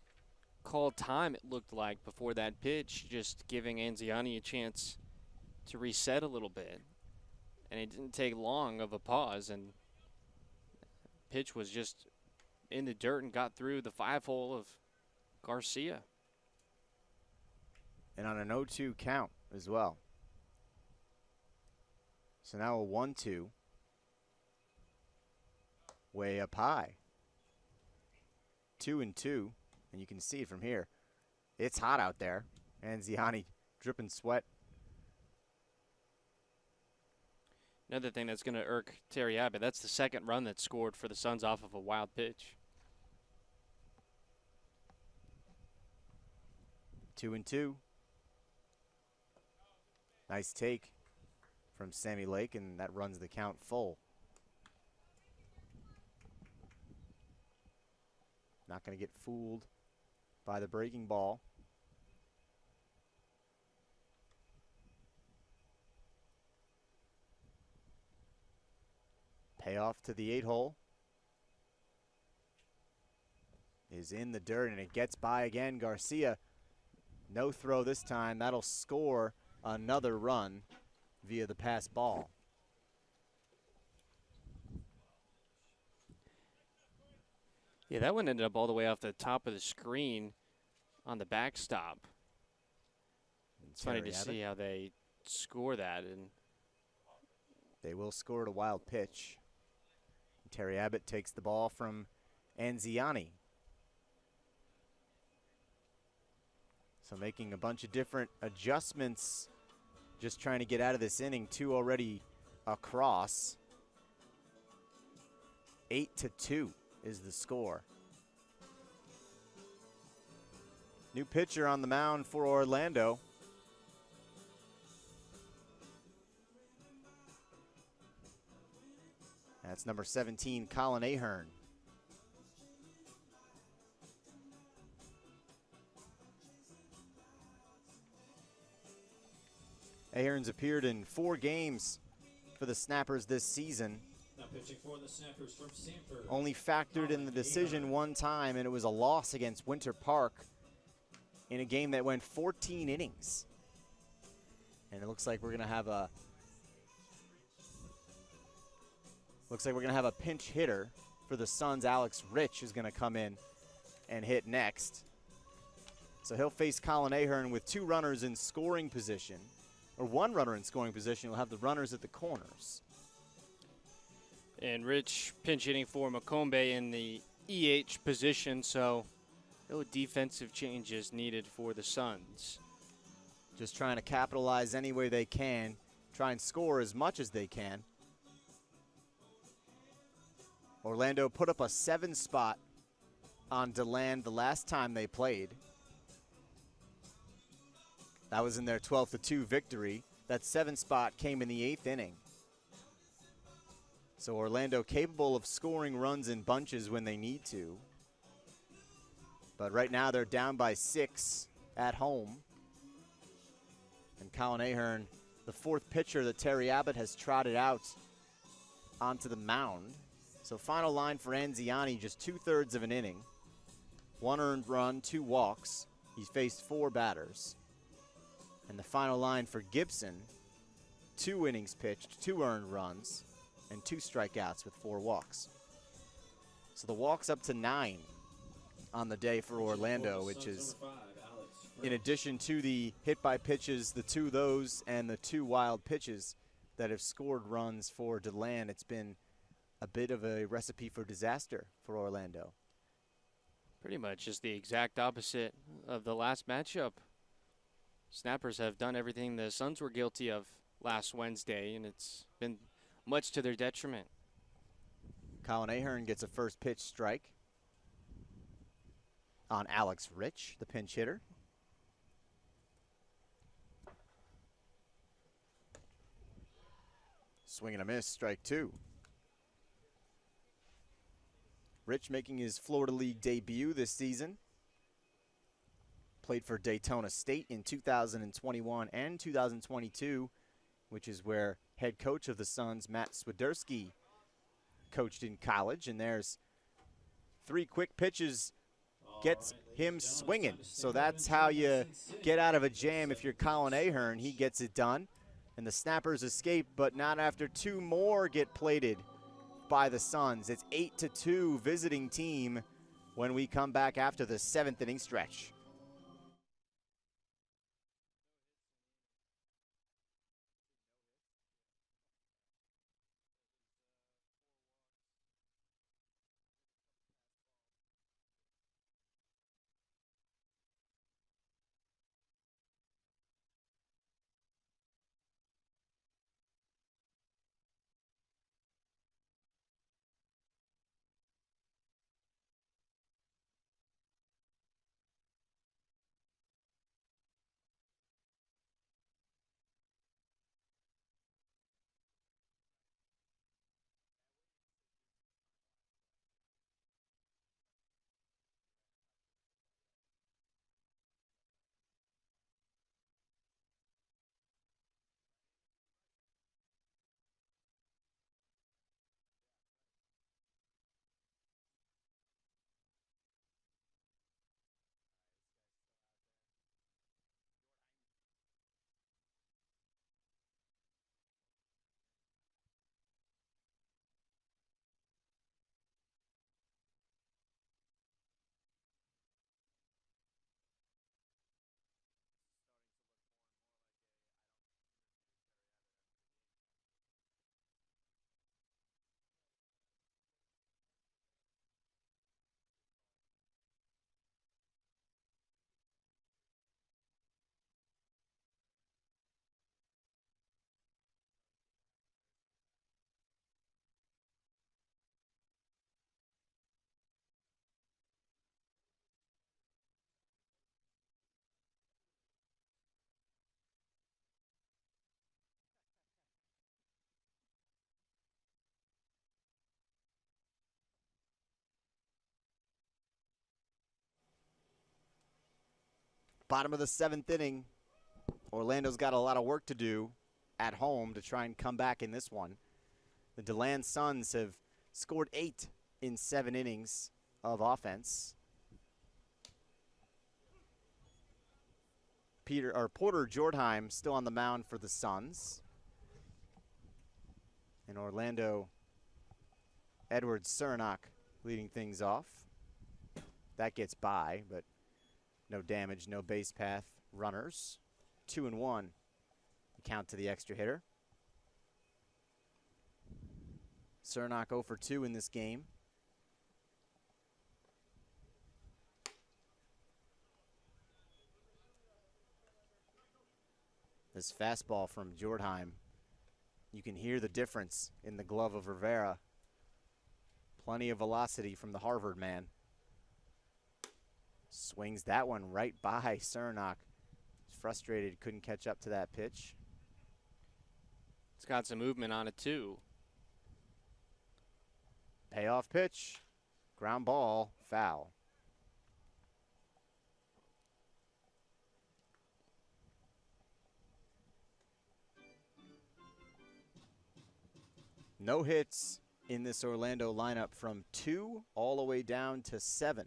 called time, it looked like, before that pitch, just giving Anziani a chance to reset a little bit. And it didn't take long of a pause, and pitch was just in the dirt and got through the 5-hole of Garcia. And on an 0-2 count as well. So now a 1-2. Way up high. 2-2. And you can see it from here. It's hot out there. Anziani dripping sweat. Another thing that's going to irk Terry Abbott, that's the second run that's scored for the Suns off of a wild pitch. 2-2. Nice take from Sammy Lake, and that runs the count full. Not going to get fooled by the breaking ball. Payoff to the 8-hole. Is in the dirt, and it gets by again. Garcia, no throw this time. That'll score another run via the pass ball. Yeah, that one ended up all the way off the top of the screen on the backstop. It's funny to see how they score that. And they will score at a wild pitch. Terry Abbott takes the ball from Anziani. So making a bunch of different adjustments, just trying to get out of this inning. 2 already across. 8-2 is the score. New pitcher on the mound for Orlando. That's number 17, Colin Ahern. Ahern's appeared in 4 games for the Snappers this season. Now pitching for the Snappers from Sanford. Only factored in the decision 1 time, and it was a loss against Winter Park in a game that went 14 innings. And it looks like we're going to have a pinch hitter for the Suns. Alex Rich is going to come in and hit next. So he'll face Colin Ahern with 2 runners in scoring position, or 1 runner in scoring position. He'll have the runners at the corners. And Rich pinch hitting for Macombe in the EH position, so no defensive changes needed for the Suns. Just trying to capitalize any way they can, try and score as much as they can. Orlando put up a 7 spot on DeLand the last time they played. That was in their 12-2 victory. That 7 spot came in the 8th inning. So Orlando capable of scoring runs in bunches when they need to. But right now they're down by 6 at home. And Colin Ahern, the 4th pitcher that Terry Abbott has trotted out onto the mound. So final line for Anziani, just 2/3 of an inning. 1 earned run, 2 walks. He's faced 4 batters. And the final line for Gibson, 2 innings pitched, 2 earned runs, and 2 strikeouts with 4 walks. So the walks up to 9 on the day for Orlando, which is in addition to the hit by pitches, the 2 of those, and the 2 wild pitches that have scored runs for DeLand. It's been a bit of a recipe for disaster for Orlando. Pretty much just the exact opposite of the last matchup. Snappers have done everything the Suns were guilty of last Wednesday, and it's been much to their detriment. Colin Ahern gets a first pitch strike on Alex Rich, the pinch hitter. Swing and a miss, strike 2. Rich making his Florida League debut this season. Played for Daytona State in 2021 and 2022, which is where head coach of the Suns, Matt Swiderski, coached in college. And there's 3 quick pitches, gets him swinging. So that's how you get out of a jam if you're Colin Ahern. He gets it done. And the Snappers escape, but not after 2 more get plated by the Suns. It's 8-2 visiting team when we come back after the 7th inning stretch. Bottom of the 7th inning. Orlando's got a lot of work to do at home to try and come back in this one. The DeLand Suns have scored 8 in 7 innings of offense. Porter Jordheim still on the mound for the Suns. And Orlando, Edward Cernak leading things off. That gets by, but no damage, no base path runners. 2-1 count to the extra hitter. Cernak 0 for 2 in this game. This fastball from Jordheim, you can hear the difference in the glove of Rivera. Plenty of velocity from the Harvard man. Swings that one right by Cernak. Frustrated, couldn't catch up to that pitch. It's got some movement on it too. Payoff pitch, ground ball, foul. No hits in this Orlando lineup from 2 all the way down to 7.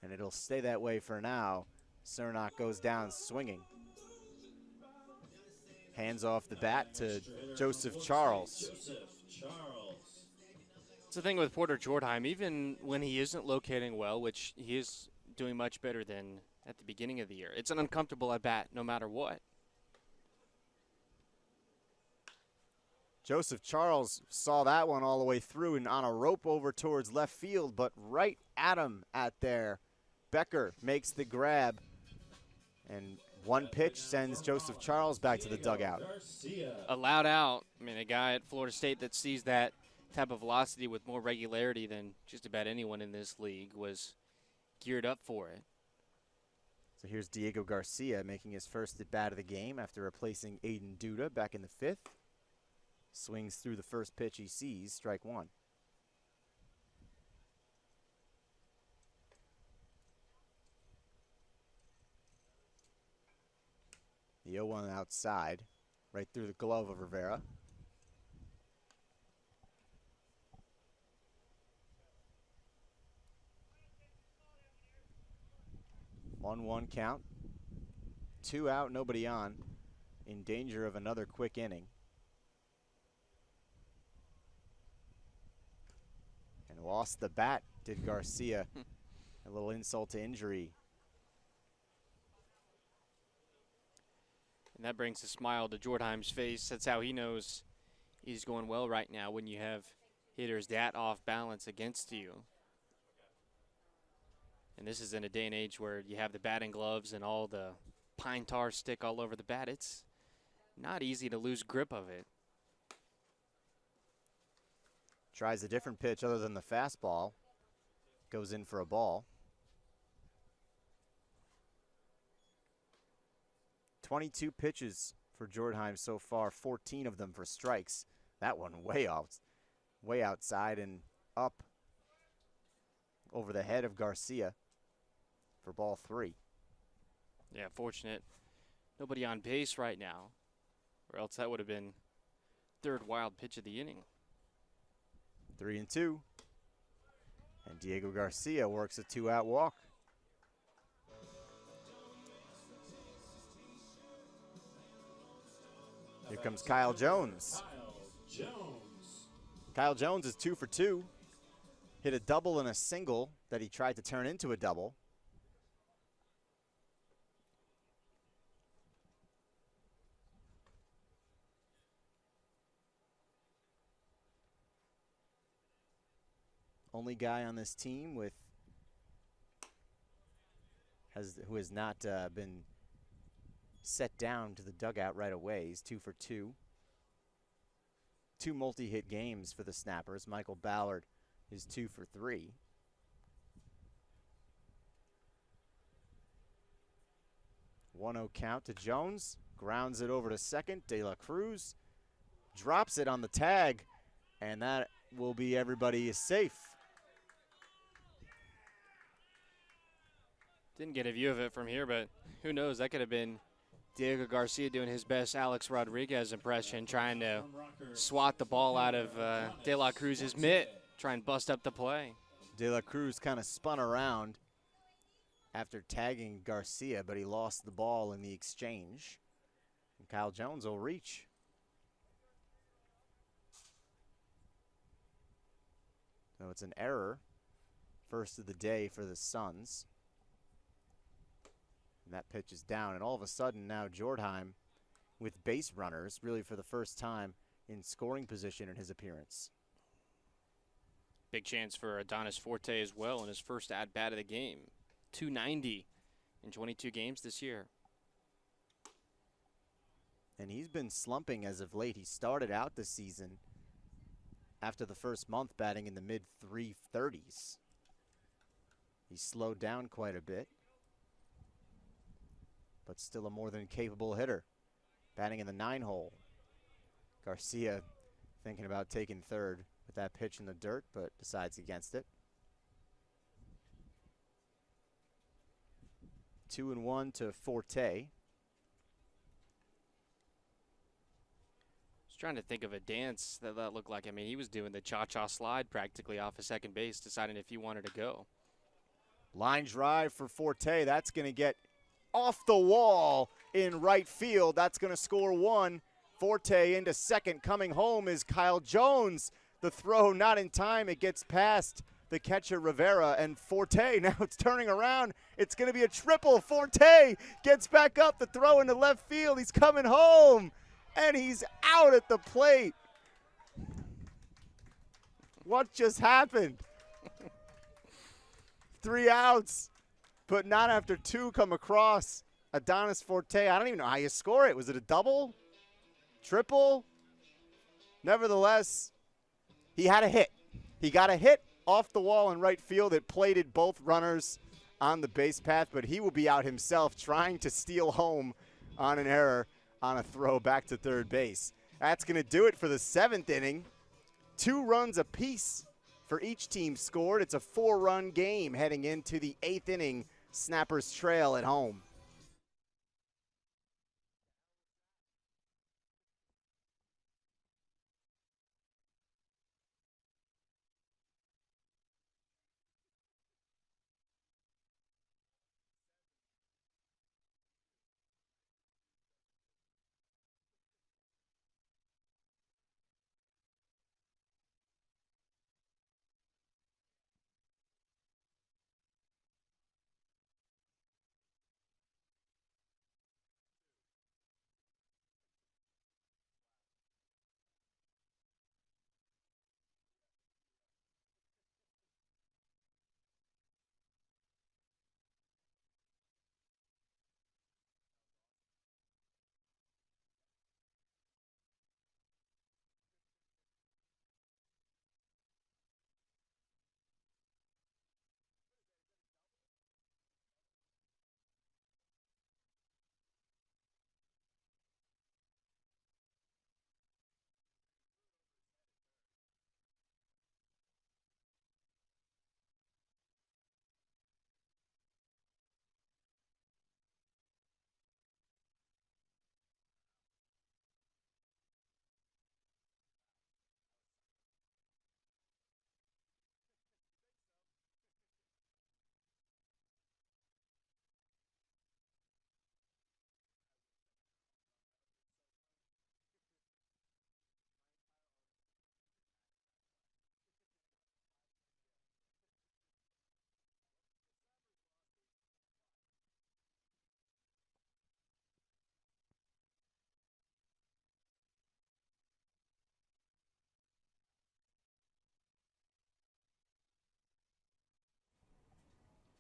and it'll stay that way for now. Cernak goes down swinging. Hands off the bat to Joseph Charles. It's the thing with Porter Jordheim, even when he isn't locating well, which he is doing much better than at the beginning of the year, it's an uncomfortable at bat no matter what. Joseph Charles saw that one all the way through and on a rope over towards left field, but right at him at there. Becker makes the grab, and one pitch sends Joseph Charles back to the dugout. A loud out. I mean, a guy at Florida State that sees that type of velocity with more regularity than just about anyone in this league was geared up for it. So here's Diego Garcia making his first at bat of the game after replacing Aiden Duda back in the 5th. Swings through the first pitch he sees, strike one. The 0-1 outside, right through the glove of Rivera. One count. 2 out, nobody on. In danger of another quick inning. And lost the bat, did Garcia. A little insult to injury. And that brings a smile to Jordheim's face. That's how he knows he's going well right now, when you have hitters that off balance against you. And this is in a day and age where you have the batting gloves and all the pine tar stick all over the bat. It's not easy to lose grip of it. Tries a different pitch other than the fastball. Goes in for a ball. 22 pitches for Jordheim so far, 14 of them for strikes. That one way outside and up over the head of Garcia for ball 3. Yeah, fortunate. Nobody on base right now, or else that would have been third wild pitch of the inning. 3-2. And Diego Garcia works a 2-out walk. Here comes Kyle Jones. Kyle Jones is 2 for 2. Hit a double and a single that he tried to turn into a double. Only guy on this team who has not been set down to the dugout right away. He's 2 for 2. 2 multi-hit games for the Snappers. Michael Ballard is 2 for 3. One 0 count to Jones. Grounds it over to second. De La Cruz drops it on the tag, and that will be everybody is safe. Didn't get a view of it from here, but who knows? That could have been Diego Garcia doing his best Alex Rodriguez impression, trying to swat the ball out of De La Cruz's mitt, try and bust up the play. De La Cruz kind of spun around after tagging Garcia, but he lost the ball in the exchange. And Kyle Jones will reach. So it's an error. First of the day for the Suns. And that pitch is down, and all of a sudden now Jordheim with base runners, really for the first time in scoring position in his appearance. Big chance for Adonis Forte as well in his first at-bat of the game. 290 in 22 games this year. And he's been slumping as of late. He started out the season after the first month batting in the mid-330s. He slowed down quite a bit, but still a more than capable hitter. Batting in the 9-hole. Garcia thinking about taking third with that pitch in the dirt, but decides against it. 2-1 to Forte. Just trying to think of a dance that looked like. I mean, he was doing the cha-cha slide practically off of second base, deciding if he wanted to go. Line drive for Forte. That's going to get off the wall in right field. That's going to score one. Forte into second. Coming home is Kyle Jones. The throw not in time. It gets past the catcher Rivera, and Forte, now it's turning around. It's going to be a triple. Forte gets back up. The throw into left field. He's coming home, and he's out at the plate. What just happened? 3 outs, but not after two come across. Adonis Forte, I don't even know how you score it. Was it a double? Triple? Nevertheless, he had a hit. He got a hit off the wall in right field. It plated both runners on the base path, but he will be out himself trying to steal home on an error on a throw back to third base. That's going to do it for the 7th inning. 2 runs apiece for each team scored. It's a 4-run game heading into the 8th inning. Snappers trail at home.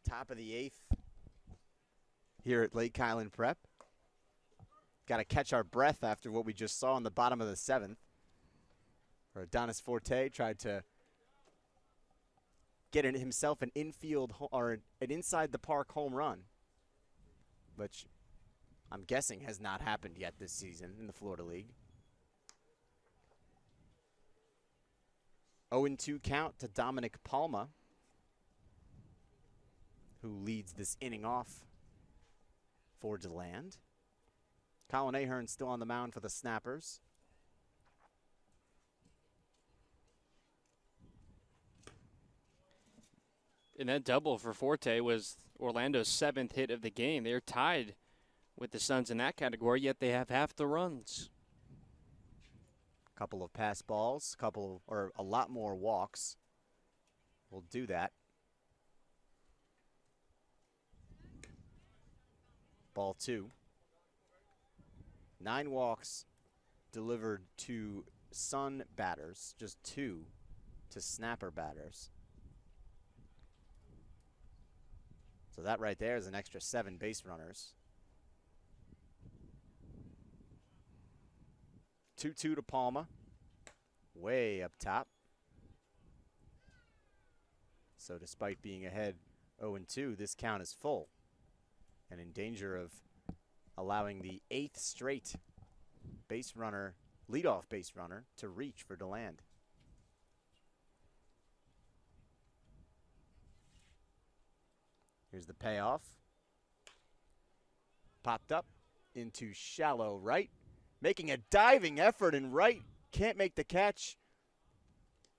Top of the 8th here at Lake Highland Prep. Got to catch our breath after what we just saw in the bottom of the 7th. Where Adonis Forte tried to get himself an infield or an inside the park home run, which I'm guessing has not happened yet this season in the Florida League. 0-2 count to Dominic Palma, who leads this inning off for DeLand. Colin Ahern still on the mound for the Snappers. And that double for Forte was Orlando's 7th hit of the game. They're tied with the Suns in that category, yet they have half the runs. Couple of pass balls, a lot more walks. We'll do that. Ball 2. 9 walks delivered to Sun batters, just 2 to Snapper batters. So that right there is an extra 7 base runners. 2-2 to Palma, way up top. So despite being ahead 0-2, this count is full and in danger of allowing the 8th straight leadoff base runner to reach for DeLand. Here's the payoff. Popped up into shallow right. Making a diving effort in right. Can't make the catch.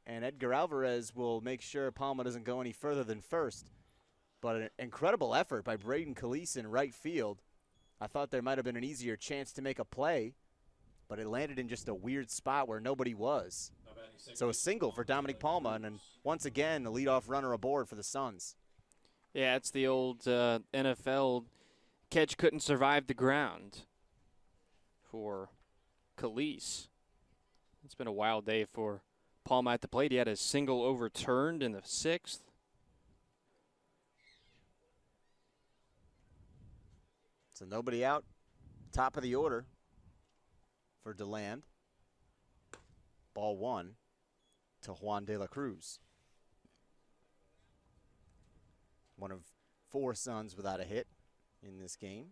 And Edgar Alvarez will make sure Palma doesn't go any further than first. But an incredible effort by Braden Calise in right field. I thought there might have been an easier chance to make a play, but it landed in just a weird spot where nobody was. So a single for Dominic Palma, and then once again, the leadoff runner aboard for the Suns. Yeah, it's the old NFL catch couldn't survive the ground for Calise. It's been a wild day for Palma at the plate. He had a single overturned in the 6th. So nobody out. Top of the order for DeLand. Ball 1 to Juan de la Cruz. One of 4 Suns without a hit in this game.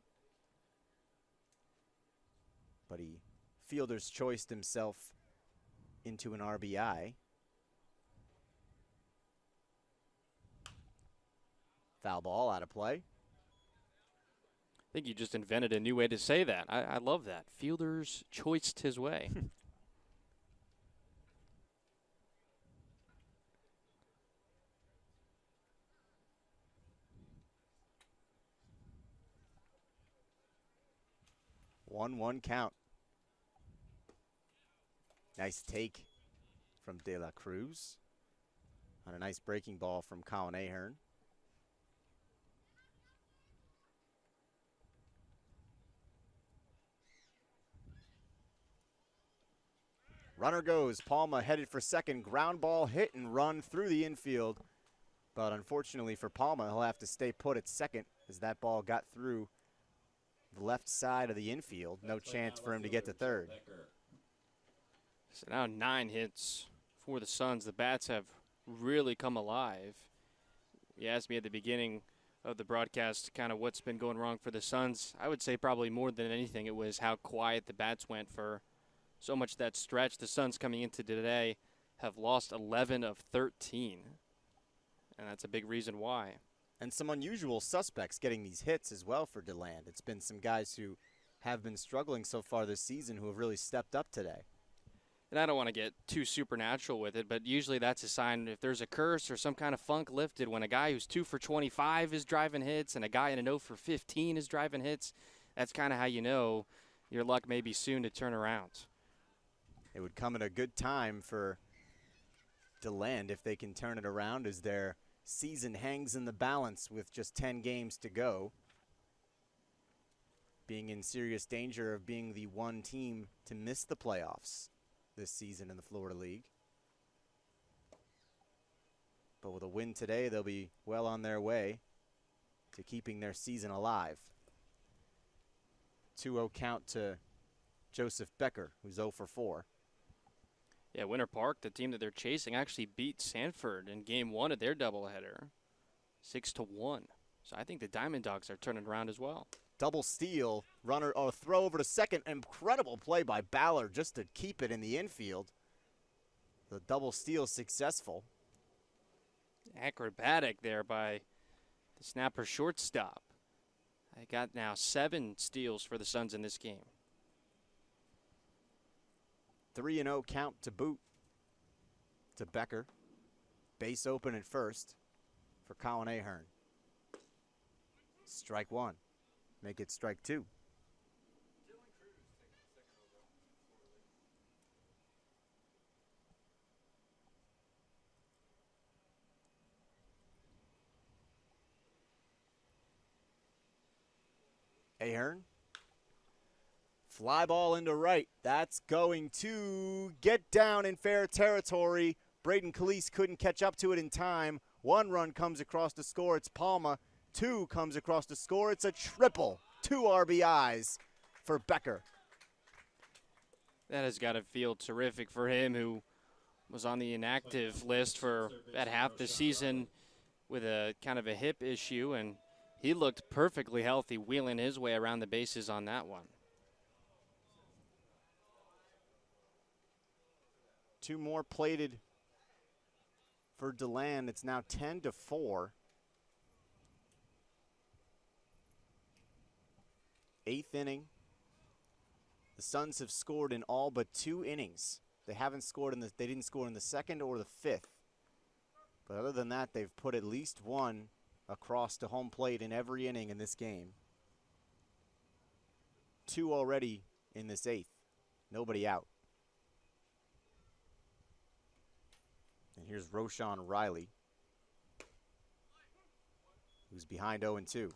But he fielder's choiced himself into an RBI. Foul ball out of play. I think you just invented a new way to say that. I love that. Fielder's choiced his way. One count. Nice take from De La Cruz on a nice breaking ball from Colin Ahern. Runner goes. Palma headed for second. Ground ball hit and run through the infield. But unfortunately for Palma, he'll have to stay put at second as that ball got through the left side of the infield. No chance for him to get to third. So now 9 hits for the Suns. The bats have really come alive. You asked me at the beginning of the broadcast kind of what's been going wrong for the Suns. I would say probably more than anything it was how quiet the bats went for so much that stretch. The Suns coming into today have lost 11 of 13. And that's a big reason why. And some unusual suspects getting these hits as well for DeLand. It's been some guys who have been struggling so far this season who have really stepped up today. And I don't want to get too supernatural with it, but usually that's a sign if there's a curse or some kind of funk lifted when a guy who's 2 for 25 is driving hits and a guy in a 0 for 15 is driving hits. That's kind of how you know your luck may be soon to turn around. It would come at a good time for DeLand if they can turn it around as their season hangs in the balance with just 10 games to go. Being in serious danger of being the one team to miss the playoffs this season in the Florida League. But with a win today, they'll be well on their way to keeping their season alive. 2-0 count to Joseph Becker, who's 0 for 4. Yeah, Winter Park, the team that they're chasing, actually beat Sanford in Game 1 of their doubleheader, 6-1. So I think the Diamond Dogs are turning around as well. Double steal, runner, or throw over to second. Incredible play by Ballard just to keep it in the infield. The double steal successful. Acrobatic there by the snapper shortstop. I got now 7 steals for the Suns in this game. 3-0 count to boot to Becker. Base open at first for Colin Ahern. Strike 1. Make it strike 2. Ahern. Fly ball into right. That's going to get down in fair territory. Braden Calise couldn't catch up to it in time. 1 run comes across the score. It's Palma. 2 comes across the score. It's a triple. 2 RBIs for Becker. That has got to feel terrific for him, who was on the inactive list for about half the season with a kind of a hip issue, and he looked perfectly healthy, wheeling his way around the bases on that one. 2 more plated for DeLand. It's now 10-4. 8th inning. The Suns have scored in all but 2 innings. They haven't scored they didn't score in the 2nd or the 5th. But other than that, they've put at least 1 across to home plate in every inning in this game. 2 already in this 8th. Nobody out. And here's Roshan Riley, who's behind 0-2.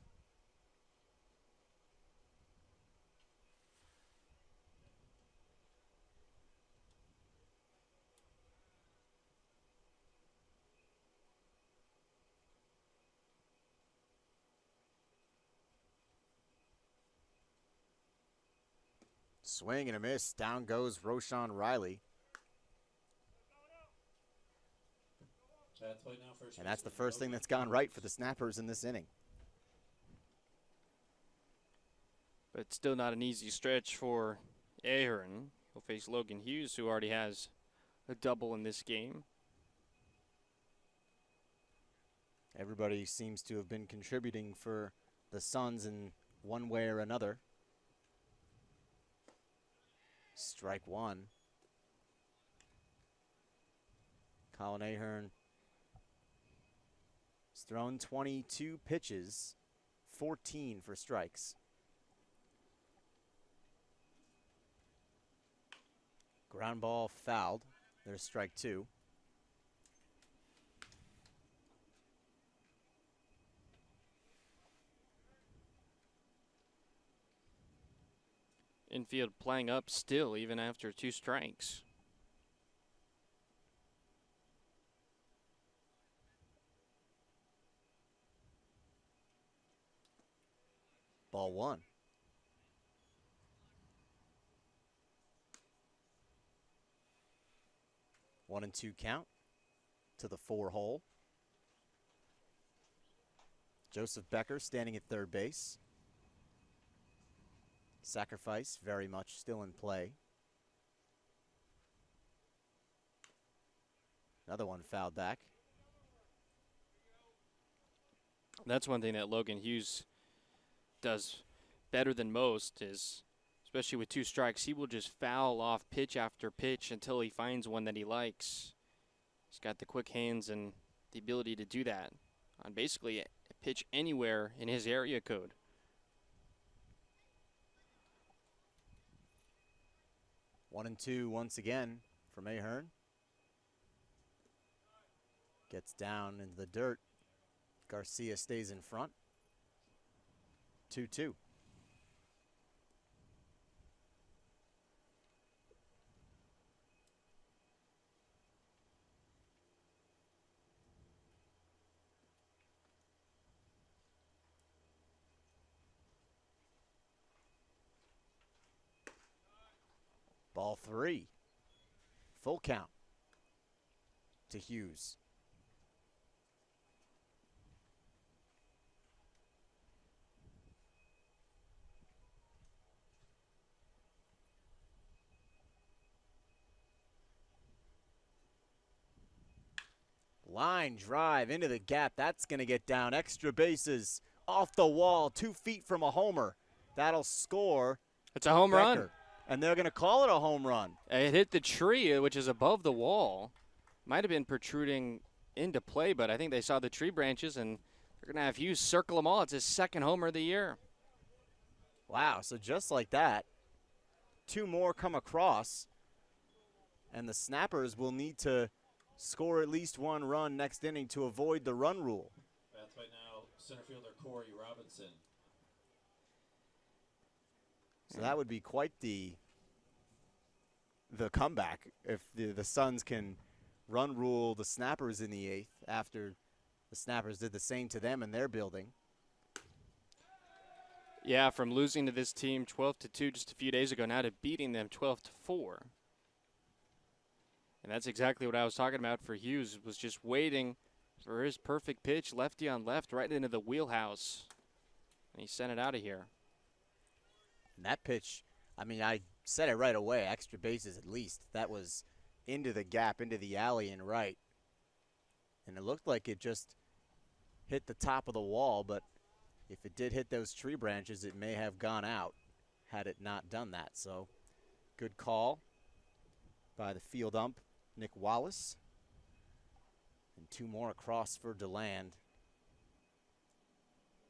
Swing and a miss. Down goes Roshan Riley. And that's the first thing that's gone right for the Snappers in this inning. But still not an easy stretch for Ahern. He'll face Logan Hughes, who already has a double in this game. Everybody seems to have been contributing for the Suns in one way or another. Strike 1. Colin Ahern has thrown 22 pitches, 14 for strikes. Ground ball fouled. There's strike 2. Infield playing up still, even after 2 strikes. Ball 1. 1-2 count to the 4 hole. Joseph Becker standing at third base. Sacrifice very much still in play. Another one fouled back. That's one thing that Logan Hughes does better than most is, especially with 2 strikes, he will just foul off pitch after pitch until he finds one that he likes. He's got the quick hands and the ability to do that on basically a pitch anywhere in his area code. 1-2 once again from Ahern. Gets down into the dirt. Garcia stays in front. 2-2. Ball 3. Full count to Hughes. Line drive into the gap. That's going to get down. Extra bases off the wall, 2 feet from a homer. That'll score. It's a home Becker. run. And they're going to call it a home run. It hit the tree, which is above the wall. Might have been protruding into play, but I think they saw the tree branches, and they're going to have Hughes circle them all. It's his 2nd homer of the year. Wow, so just like that, 2 more come across, and the Snappers will need to score at least 1 run next inning to avoid the run rule. That's right now, center fielder Corey Robinson. So that would be quite the comeback if the Suns can run rule the Snappers in the 8th after the Snappers did the same to them in their building. Yeah, from losing to this team 12-2 just a few days ago now to beating them 12-4. And that's exactly what I was talking about for Hughes, was just waiting for his perfect pitch, lefty on left, right into the wheelhouse. And he sent it out of here. And that pitch, I mean, I said it right away, extra bases at least. That was into the gap, into the alley and right. And it looked like it just hit the top of the wall, but if it did hit those tree branches, it may have gone out had it not done that. So good call by the field ump, Nick Wallace. And 2 more across for DeLand.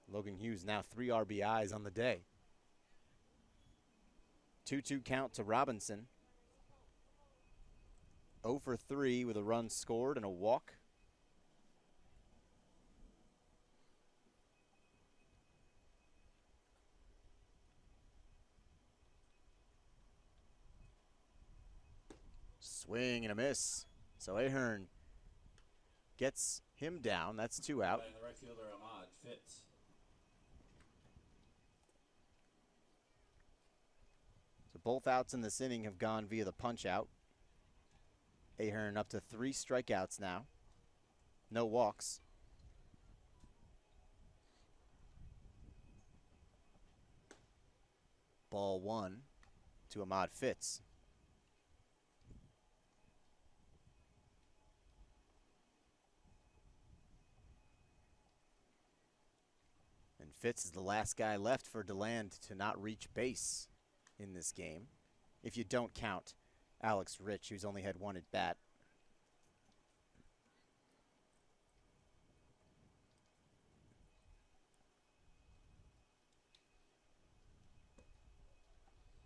Logan Hughes now 3 RBIs on the day. 2-2 count to Robinson. 0 for 3 with a run scored and a walk. Swing and a miss. So Ahern gets him down. That's 2 out. Playing the right fielder, Ahmad Fitz. So both outs in this inning have gone via the punch out. Ahern up to 3 strikeouts now. No walks. Ball 1 to Ahmad Fitz. And Fitz is the last guy left for DeLand to not reach base in this game, if you don't count Alex Rich, who's only had 1 at bat.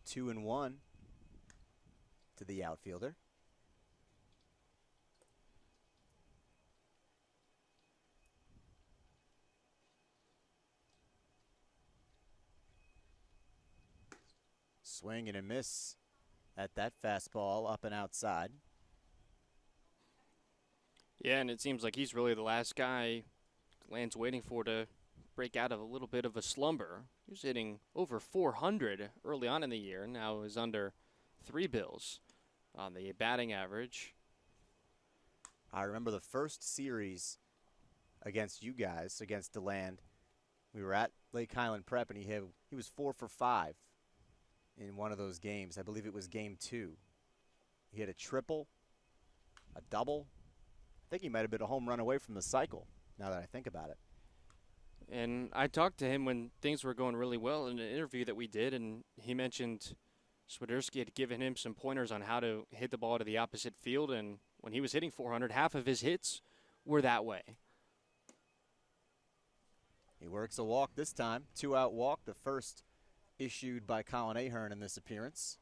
Two and 1 to the outfielder. Swing and a miss at that fastball up and outside. Yeah, and it seems like he's really the last guy Land's waiting for to break out of a little bit of a slumber. He was hitting over 400 early on in the year. Now is under 3 bills on the batting average. I remember the first series against you guys, against DeLand. We were at Lake Highland Prep, and he was 4 for 5 in one of those games. I believe it was game 2. He hit a triple, a double. I think he might have been a home run away from the cycle, now that I think about it. And I talked to him when things were going really well in an interview that we did, and he mentioned Swiderski had given him some pointers on how to hit the ball to the opposite field, and when he was hitting 400, half of his hits were that way. He works a walk this time, 2-out walk, the first issued by Colin Ahern in this appearance.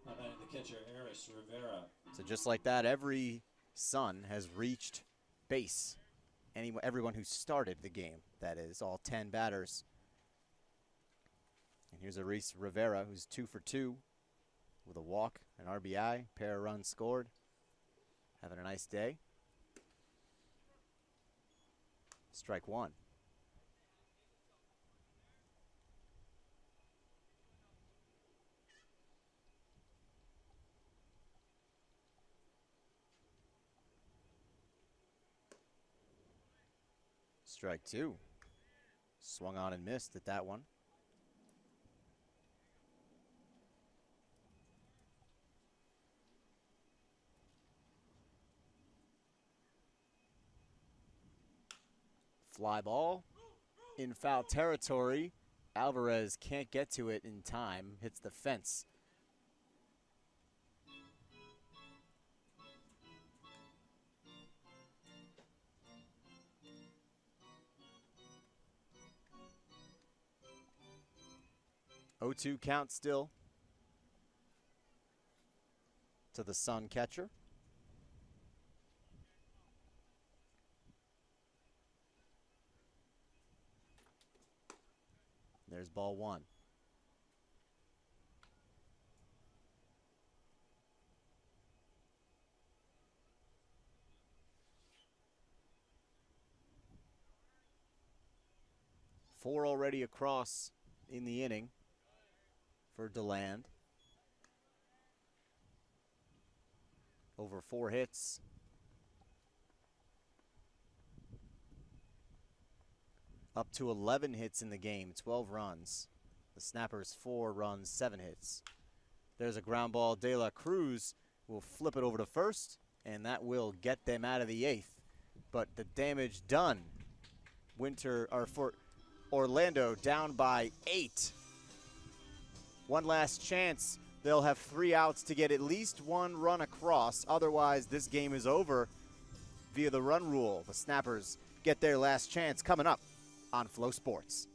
The catcher, Eris Rivera. So just like that, every Sun has reached base. Everyone who started the game, that is, all 10 batters. And here's Eris Rivera, who's 2 for 2 with a walk, an RBI, pair of runs scored. Having a nice day. Strike 1. Strike 2. Swung on and missed at that one. Fly ball in foul territory. Alvarez can't get to it in time. Hits the fence. Oh-2 count still to the Sun catcher. There's ball 1. Four already across in the inning for DeLand. Over 4 hits. Up to 11 hits in the game, 12 runs. The Snappers 4 runs, 7 hits. There's a ground ball. De La Cruz will flip it over to first, and that will get them out of the 8th. But the damage done. For Orlando down by 8. One last chance they'll have 3 outs to get at least 1 run across. Otherwise, this game is over via the run rule. The Snappers get their last chance coming up on Flow Sports.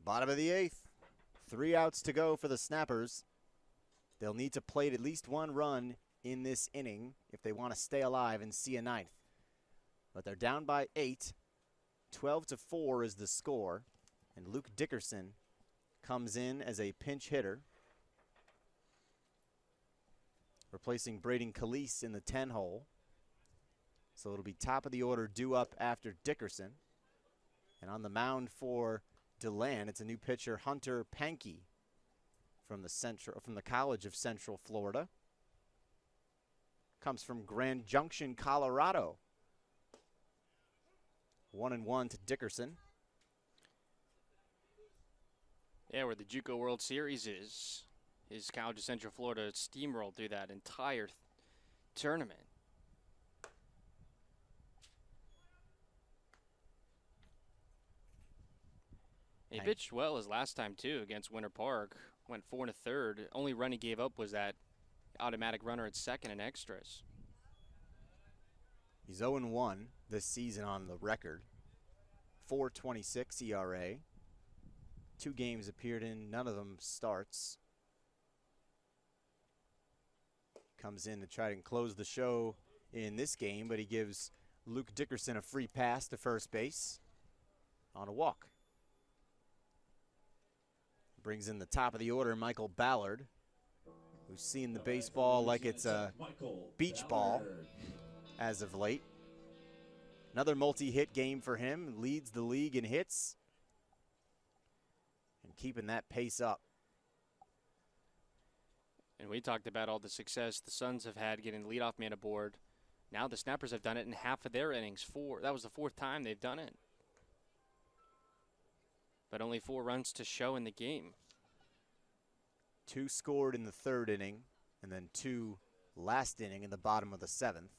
Bottom of the 8th. 3 outs to go for the Snappers. They'll need to plate at least 1 run in this inning if they want to stay alive and see a 9th. But they're down by 8. 12-4 is the score. And Luke Dickerson comes in as a pinch hitter, replacing Braden Calise in the 10 hole. So it'll be top of the order due up after Dickerson. And on the mound for DeLand, it's a new pitcher, Hunter Pankey, from the College of Central Florida. Comes from Grand Junction, Colorado. 1-1 to Dickerson. Yeah, where the JUCO World Series is. His College of Central Florida steamrolled through that entire tournament. He pitched well his last time, too, against Winter Park. Went 4 1/3. Only run he gave up was that automatic runner at second in extras. He's 0-1 this season on the record. 4.26 ERA. 2 games appeared in, none of them starts. Comes in to try and close the show in this game, but he gives Luke Dickerson a free pass to first base on a walk. Brings in the top of the order, Michael Ballard, who's seen the baseball like it's a beach ball as of late. Another multi-hit game for him, leads the league in hits and keeping that pace up. And we talked about all the success the Suns have had getting the leadoff man aboard. Now the Snappers have done it in half of their innings. That was the 4th time they've done it. But only 4 runs to show in the game. 2 scored in the 3rd inning, and then 2 last inning in the bottom of the 7th.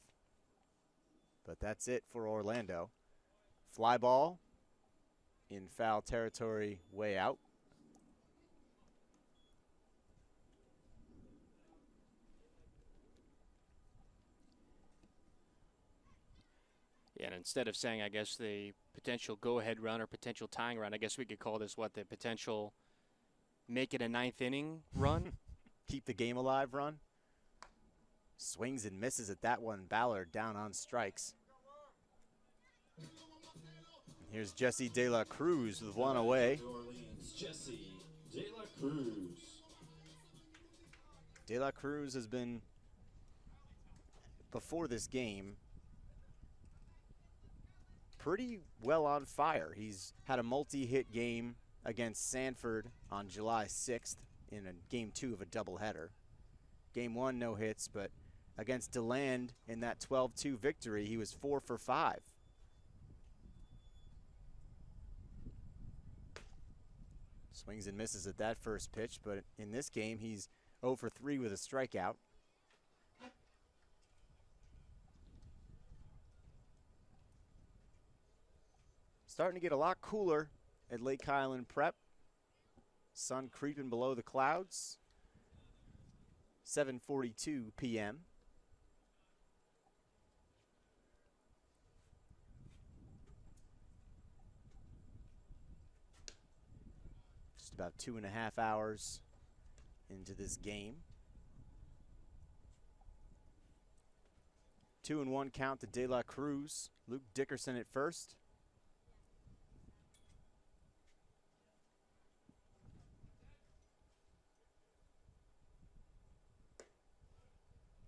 But that's it for Orlando. Fly ball in foul territory, way out. Yeah, and instead of saying, I guess, the potential go-ahead run or potential tying run, I guess we could call this, what, the potential make it a ninth inning run? Keep the game alive run. Swings and misses at that one. Ballard down on strikes. Here's Jesse De La Cruz with one away. New Orleans, Jesse De La Cruz. De La Cruz has been, before this game, pretty well on fire. He's had a multi-hit game against Sanford on July 6th in a game 2 of a doubleheader. Game 1, no hits, but against DeLand in that 12-2 victory, he was 4 for 5. Swings and misses at that first pitch, but in this game, he's 0 for 3 with a strikeout. Starting to get a lot cooler at Lake Highland Prep. Sun creeping below the clouds. 7:42 p.m. Just about 2.5 hours into this game. 2-1 count to De La Cruz. Luke Dickerson at first.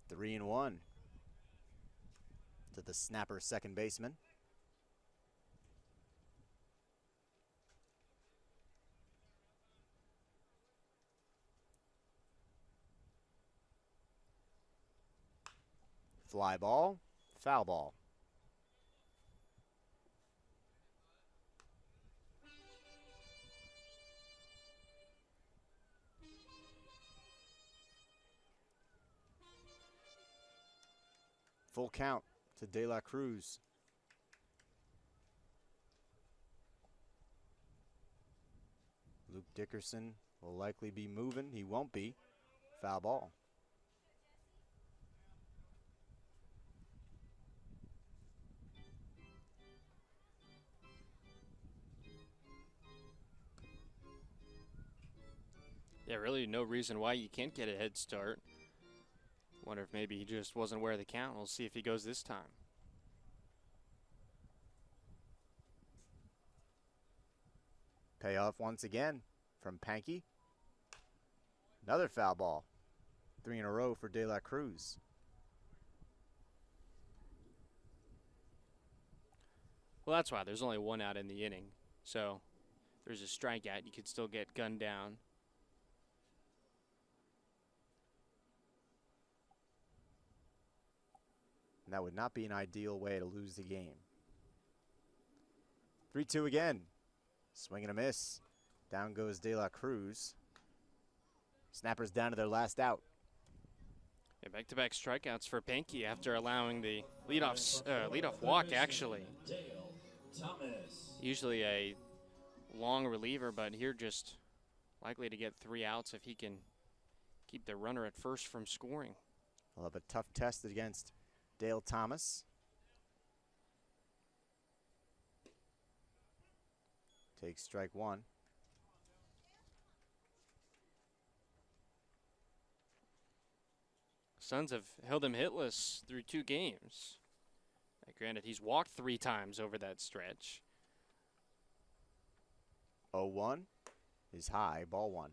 Three and one to the snapper second baseman. Fly ball, foul ball. Full count to De La Cruz. Luke Dickerson will likely be moving. He won't be. Foul ball. Yeah, really no reason why you can't get a head start. Wonder if maybe he just wasn't aware of the count. We'll see if he goes this time. Payoff once again from Pankey. Another foul ball. 3 in a row for De La Cruz. Well, that's why there's only one out in the inning. So if there's a strikeout, you could still get gunned down. And that would not be an ideal way to lose the game. 3-2 again. Swing and a miss. Down goes De La Cruz. Snappers down to their last out. Yeah, back-to-back strikeouts for Pankey after allowing the leadoff walk, actually. Dale Thomas. Usually a long reliever, but here just likely to get 3 outs if he can keep the runner at first from scoring. We'll have a tough test against Dale Thomas. Takes strike one. Suns have held him hitless through 2 games. Now, granted, he's walked 3 times over that stretch. 0-1 is high, ball 1.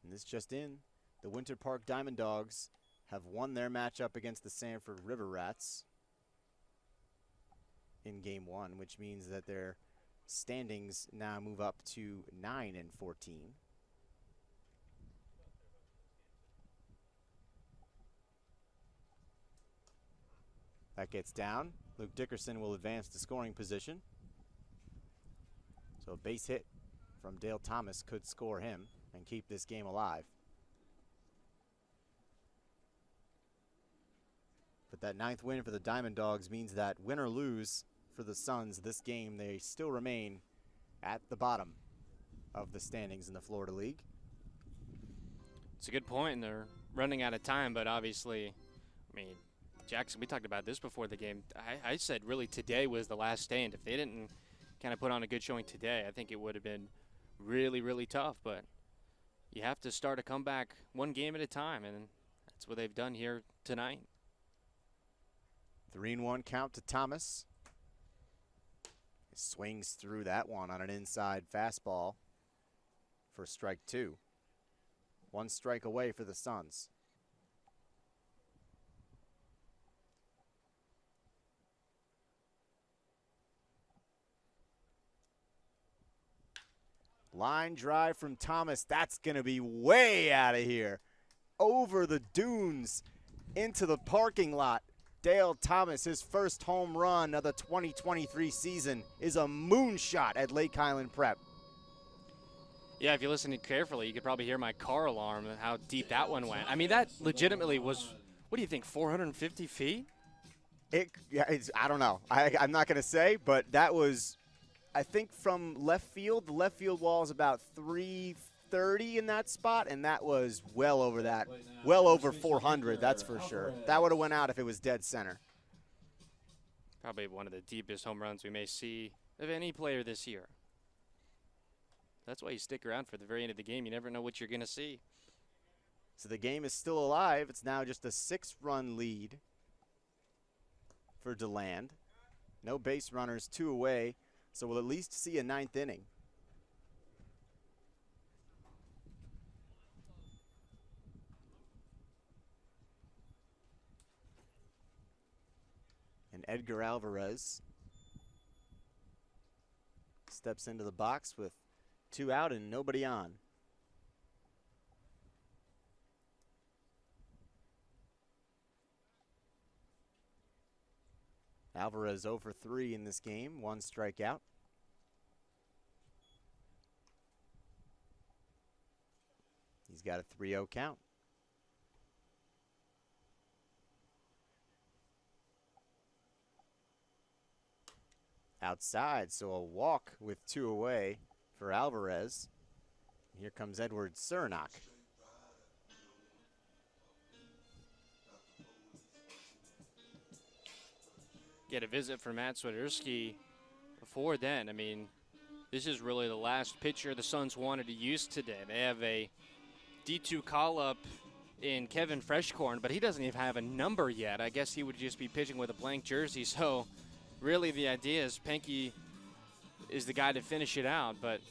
And this just in, the Winter Park Diamond Dogs have won their matchup against the Sanford River Rats in game 1, which means that their standings now move up to 9 and 14. That gets down. Luke Dickerson will advance to scoring position. So a base hit from Dale Thomas could score him and keep this game alive. But that 9th win for the Diamond Dogs means that win or lose, for the Suns this game, they still remain at the bottom of the standings in the Florida League. It's a good point, and they're running out of time, but obviously, I mean, Jackson, we talked about this before the game. I said really today was the last stand. If they didn't kind of put on a good showing today, I think it would have been really, really tough, but you have to start a comeback one game at a time, and that's what they've done here tonight. 3-1 count to Thomas. He swings through that one on an inside fastball for strike 2. 1 strike away for the Suns. Line drive from Thomas. That's going to be way out of here. Over the dunes into the parking lot. Dale Thomas, his first home run of the 2023 season, is a moonshot at Lake Highland Prep. Yeah, if you listen carefully, you could probably hear my car alarm and how deep that one went. I mean, that legitimately was, what do you think, 450 feet? I don't know. I'm not going to say, but that was, I think, from left field. The left field wall is about 330 in that spot, and that was well over that. Well over 400, that's for sure. That would have went out if it was dead center. Probably one of the deepest home runs we may see of any player this year. That's why you stick around for the very end of the game. You never know what you're going to see. So the game is still alive. It's now just a 6-run lead for DeLand. No base runners, 2 away. So we'll at least see a 9th inning. And Edgar Alvarez steps into the box with 2 out and nobody on. Alvarez 0 for 3 in this game, 1 strikeout. He's got a 3-0 count. Outside, so a walk with 2 away for Alvarez. Here comes Edward Cernak. Get a visit from Matt Swiderski before then. I mean, this is really the last pitcher the Suns wanted to use today. They have a D2 call-up in Kevin Freshcorn, but he doesn't even have a number yet. I guess he would just be pitching with a blank jersey. So really the idea is Penke is the guy to finish it out, but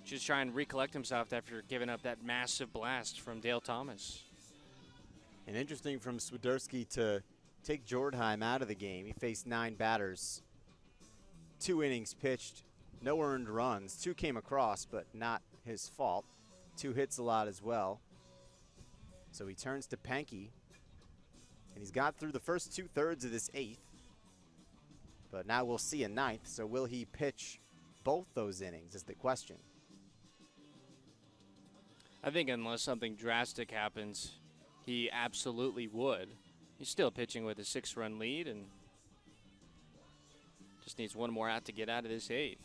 just try and recollect himself after giving up that massive blast from Dale Thomas. And interesting from Swiderski to take Jordheim out of the game. He faced 9 batters, 2 innings pitched, no earned runs. 2 came across, but not his fault. 2 hits allowed as well. So he turns to Penke, and he's got through the first 2/3 of this 8th. But now we'll see a 9th, so will he pitch both those innings is the question. I think unless something drastic happens, he absolutely would. He's still pitching with a 6-run lead and just needs 1 more out to get out of this 8th.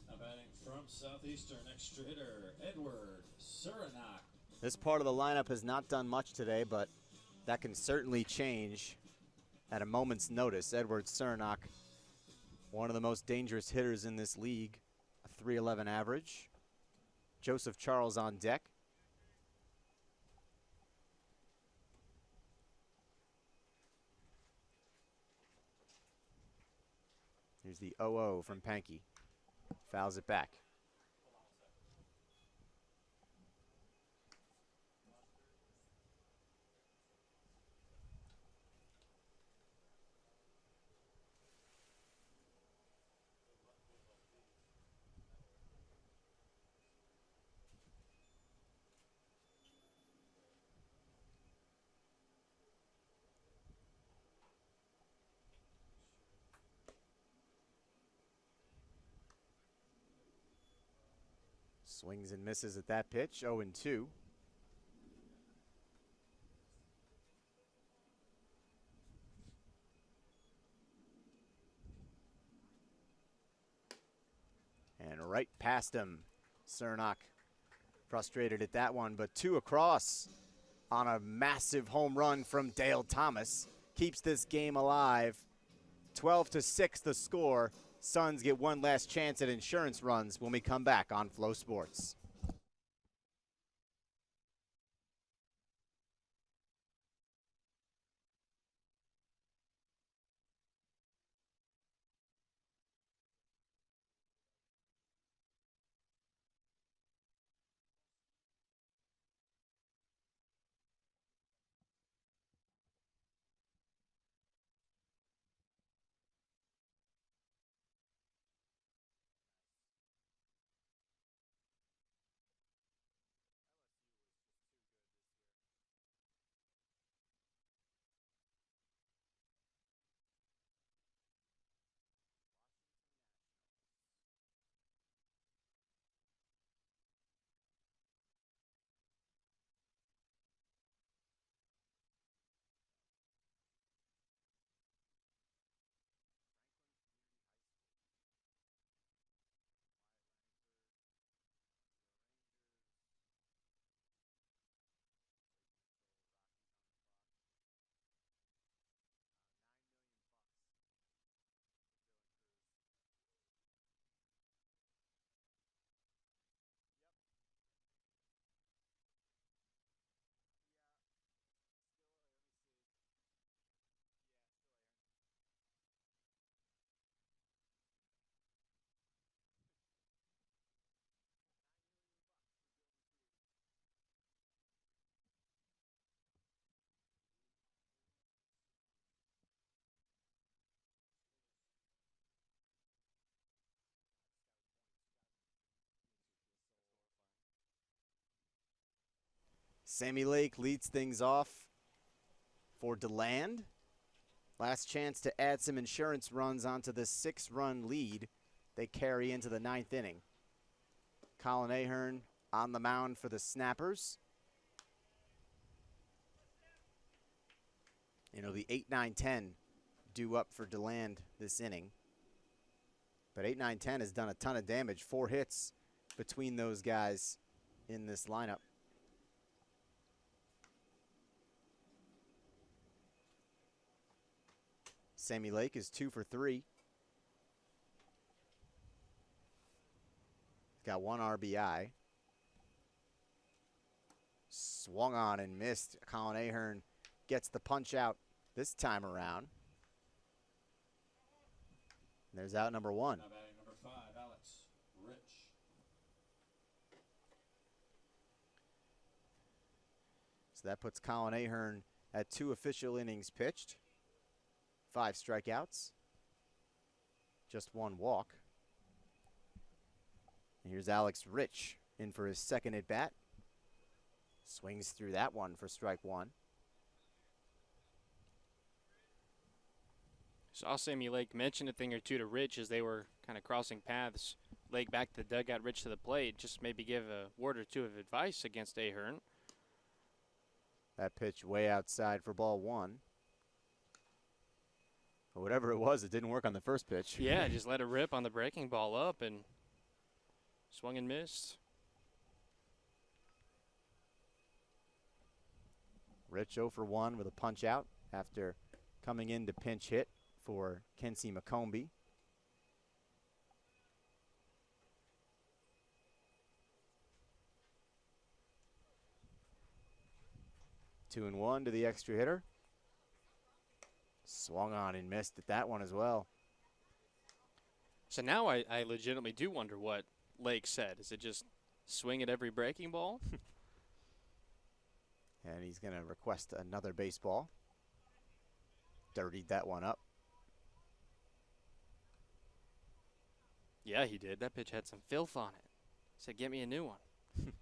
Now batting from Southeastern, extra hitter Edward Cernak. This part of the lineup has not done much today, but that can certainly change at a moment's notice. Edward Cernak, one of the most dangerous hitters in this league, a .311 average. Joseph Charles on deck. Here's the 0-0 from Penke. Fouls it back. Swings and misses at that pitch, 0-2. right past him. Cernak frustrated at that one, but 2 across on a massive home run from Dale Thomas. Keeps this game alive. 12-6 the score. Suns get one last chance at insurance runs when we come back on Flow Sports. Sammy Lake leads things off for DeLand. Last chance to add some insurance runs onto the 6-run lead they carry into the 9th inning. Colin Ahern on the mound for the Snappers. You know, the 8, 9, 10 due up for DeLand this inning. But 8, 9, 10 has done a ton of damage. 4 hits between those guys in this lineup. Sammy Lake is 2 for 3. He's got 1 RBI. Swung on and missed. Colin Ahern gets the punch out this time around. And there's out number 1. Now batting number 5, Alex Rich. So that puts Colin Ahern at 2 official innings pitched. 5 strikeouts. Just 1 walk. And here's Alex Rich in for his second at bat. Swings through that one for strike 1. Saw Sammy Lake mention a thing or two to Rich as they were kind of crossing paths. Lake back to the dugout, Rich to the plate. Just maybe give a word or two of advice against Ahern. That pitch way outside for ball 1. But whatever it was, it didn't work on the first pitch. Yeah, just let it rip on the breaking ball up and swung and missed. Rich 0 for 1 with a punch out after coming in to pinch hit for Kensey McCombie. Two and 1 to the extra hitter. Swung on and missed at that one as well. So now I legitimately do wonder what Lake said. Is it just swing at every breaking ball? And he's going to request another baseball. Dirtied that one up. Yeah, he did. That pitch had some filth on it. Said, get me a new one.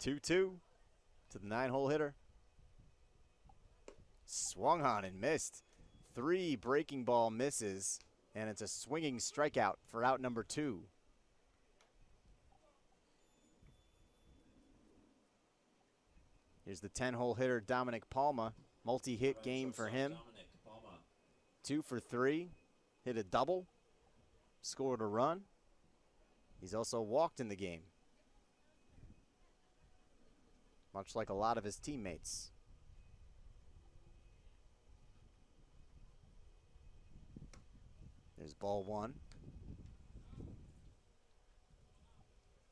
2-2 to the 9-hole hitter. Swung on and missed. 3 breaking ball misses, and it's a swinging strikeout for out number 2. Here's the 10-hole hitter, Dominic Palma. Multi-hit game for him. 2 for 3. Hit a double. scored a run. He's also walked in the game, much like a lot of his teammates. There's ball one.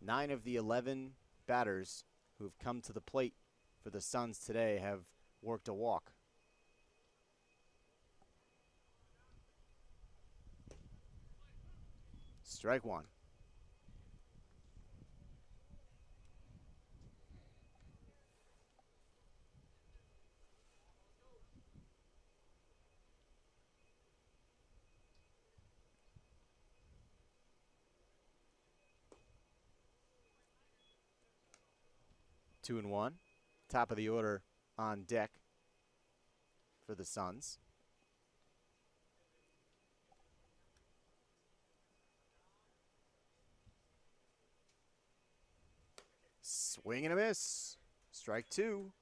9 of the 11 batters who've come to the plate for the Suns today have worked a walk. Strike one. Two and one. Top of the order on deck for the Suns. Swing and a miss. Strike two.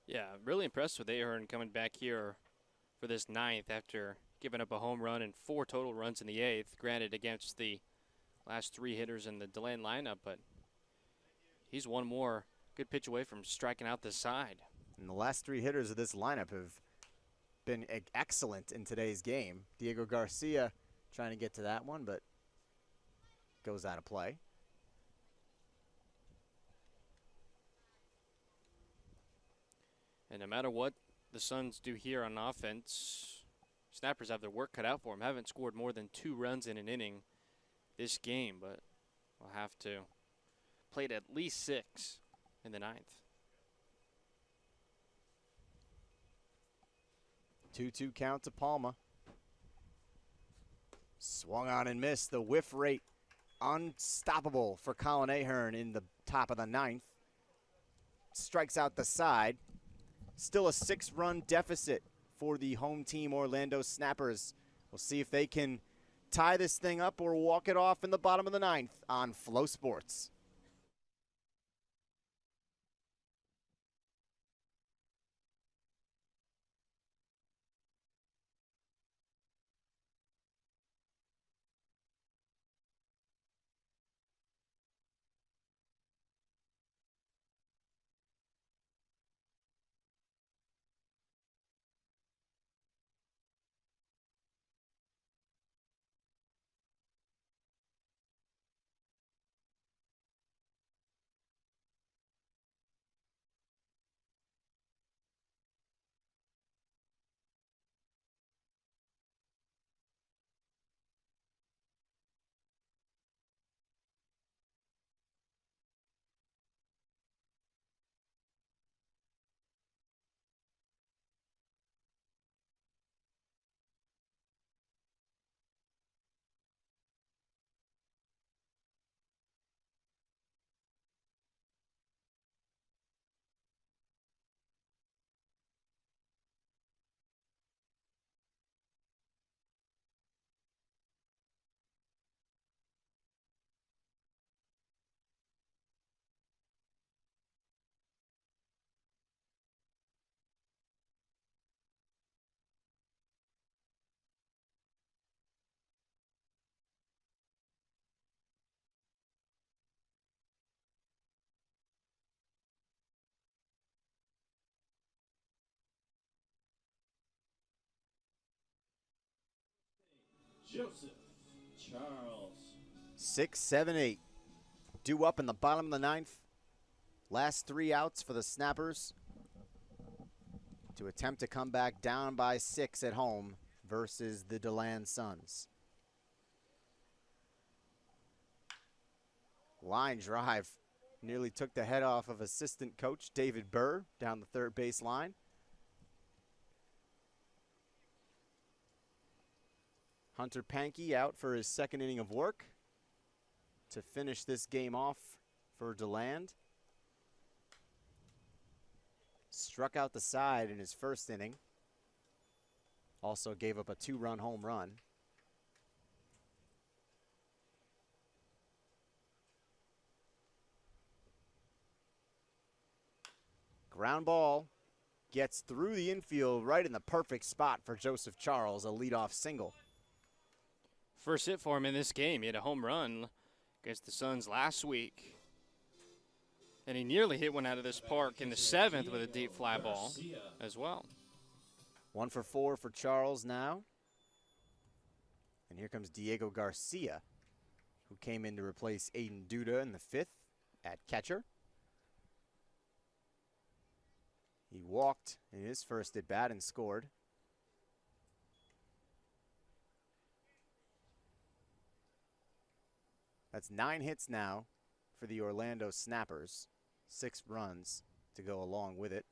Yeah, really impressed with Ahern coming back here for this 9th after giving up a home run and 4 total runs in the 8th. Granted, against the last 3 hitters in the DeLand lineup, but he's one more good pitch away from striking out this side. And the last 3 hitters of this lineup have been excellent in today's game. Diego Garcia trying to get to that one, but goes out of play. And no matter what the Suns do here on offense, Snappers have their work cut out for them. Haven't scored more than 2 runs in an inning this game, but we'll have to play at least 6 in the 9th. 2-2 count to Palma. Swung on and missed. The whiff rate unstoppable for Colin Ahern in the top of the 9th. Strikes out the side. Still a 6-run deficit for the home team Orlando Snappers. We'll see if they can tie this thing up or walk it off in the bottom of the 9th on Flow Sports. Joseph Charles. 6, 7, 8. Due up in the bottom of the 9th. Last 3 outs for the Snappers to attempt to come back down by 6 at home versus the DeLand Suns. Line drive nearly took the head off of assistant coach David Burr down the third base line. Hunter Pankey out for his 2nd inning of work to finish this game off for DeLand. Struck out the side in his 1st inning. Also gave up a 2-run home run. Ground ball gets through the infield right in the perfect spot for Joseph Charles, a leadoff single. First hit for him in this game. He had a home run against the Suns last week. And he nearly hit one out of this park in the 7th with a deep fly ball as well. 1 for 4 for Charles now. And here comes Diego Garcia, who came in to replace Aiden Duda in the 5th at catcher. He walked in his first at bat and scored. That's 9 hits now for the Orlando Snappers. 6 runs to go along with it.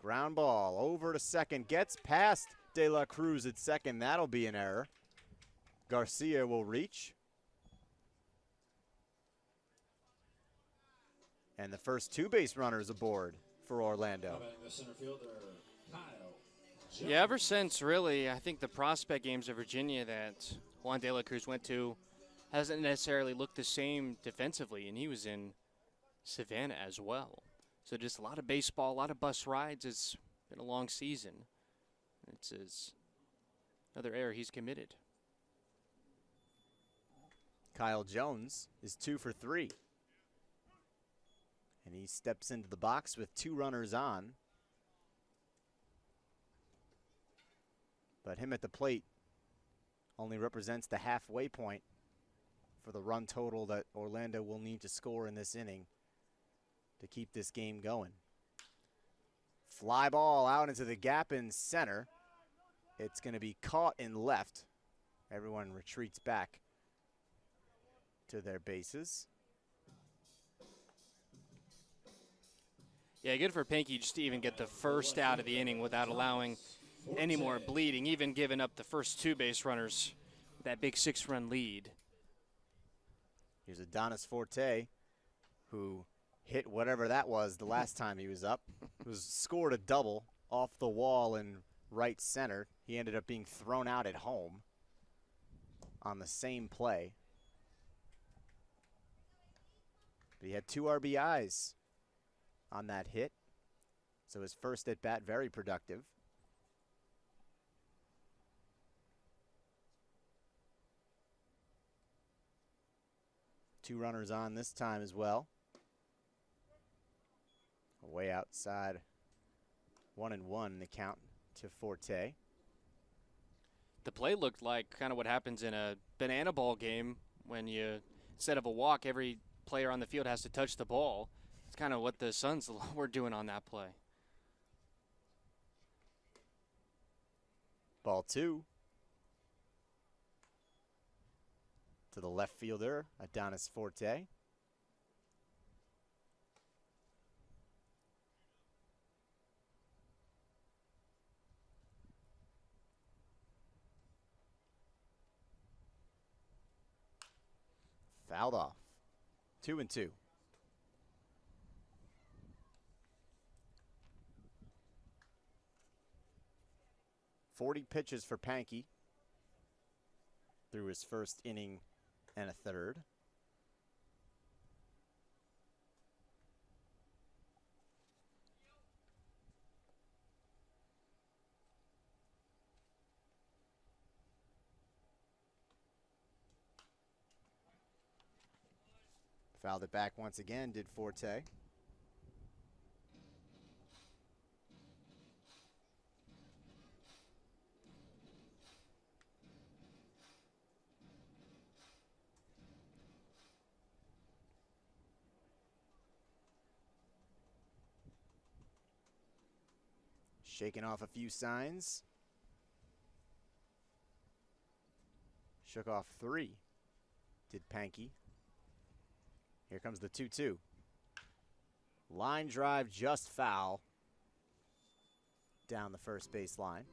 Ground ball over to second. Gets past De La Cruz at second. That'll be an error. Garcia will reach. And the first 2 base runners aboard for Orlando. The center fielder, Kyle. Yeah, ever since really, I think the prospect games of Virginia that Juan De La Cruz went to hasn't necessarily looked the same defensively, and he was in Savannah as well. So just a lot of baseball, a lot of bus rides. It's been a long season. It's another error he's committed. Kyle Jones is 2 for 3. And he steps into the box with 2 runners on. But him at the plate only represents the halfway point for the run total that Orlando will need to score in this inning to keep this game going. Fly ball out into the gap in center. It's going to be caught in left. Everyone retreats back to their bases. Yeah, good for Pinky just to even get the first out of the inning without allowing any more bleeding, even giving up the first 2 base runners that big 6-run lead. Here's Adonis Forte, who hit whatever that was the last time he was up. Scored a double off the wall in right center. He ended up being thrown out at home on the same play. But he had 2 RBIs on that hit. So his first at bat, very productive. Two runners on this time as well. Way outside, 1-1 in the count to Forte. The play looked like kind of what happens in a banana ball game when you, instead of a walk, every player on the field has to touch the ball. It's kind of what the Suns were doing on that play. Ball 2. To the left fielder, Adonis Forte. Fouled off. 2-2. .40 pitches for Pankey through his first inning and a third. Fouled it back once again, did Forte. Shaking off a few signs. Shook off 3, did Pankey. Here comes the 2-2. Line drive just foul down the first base line.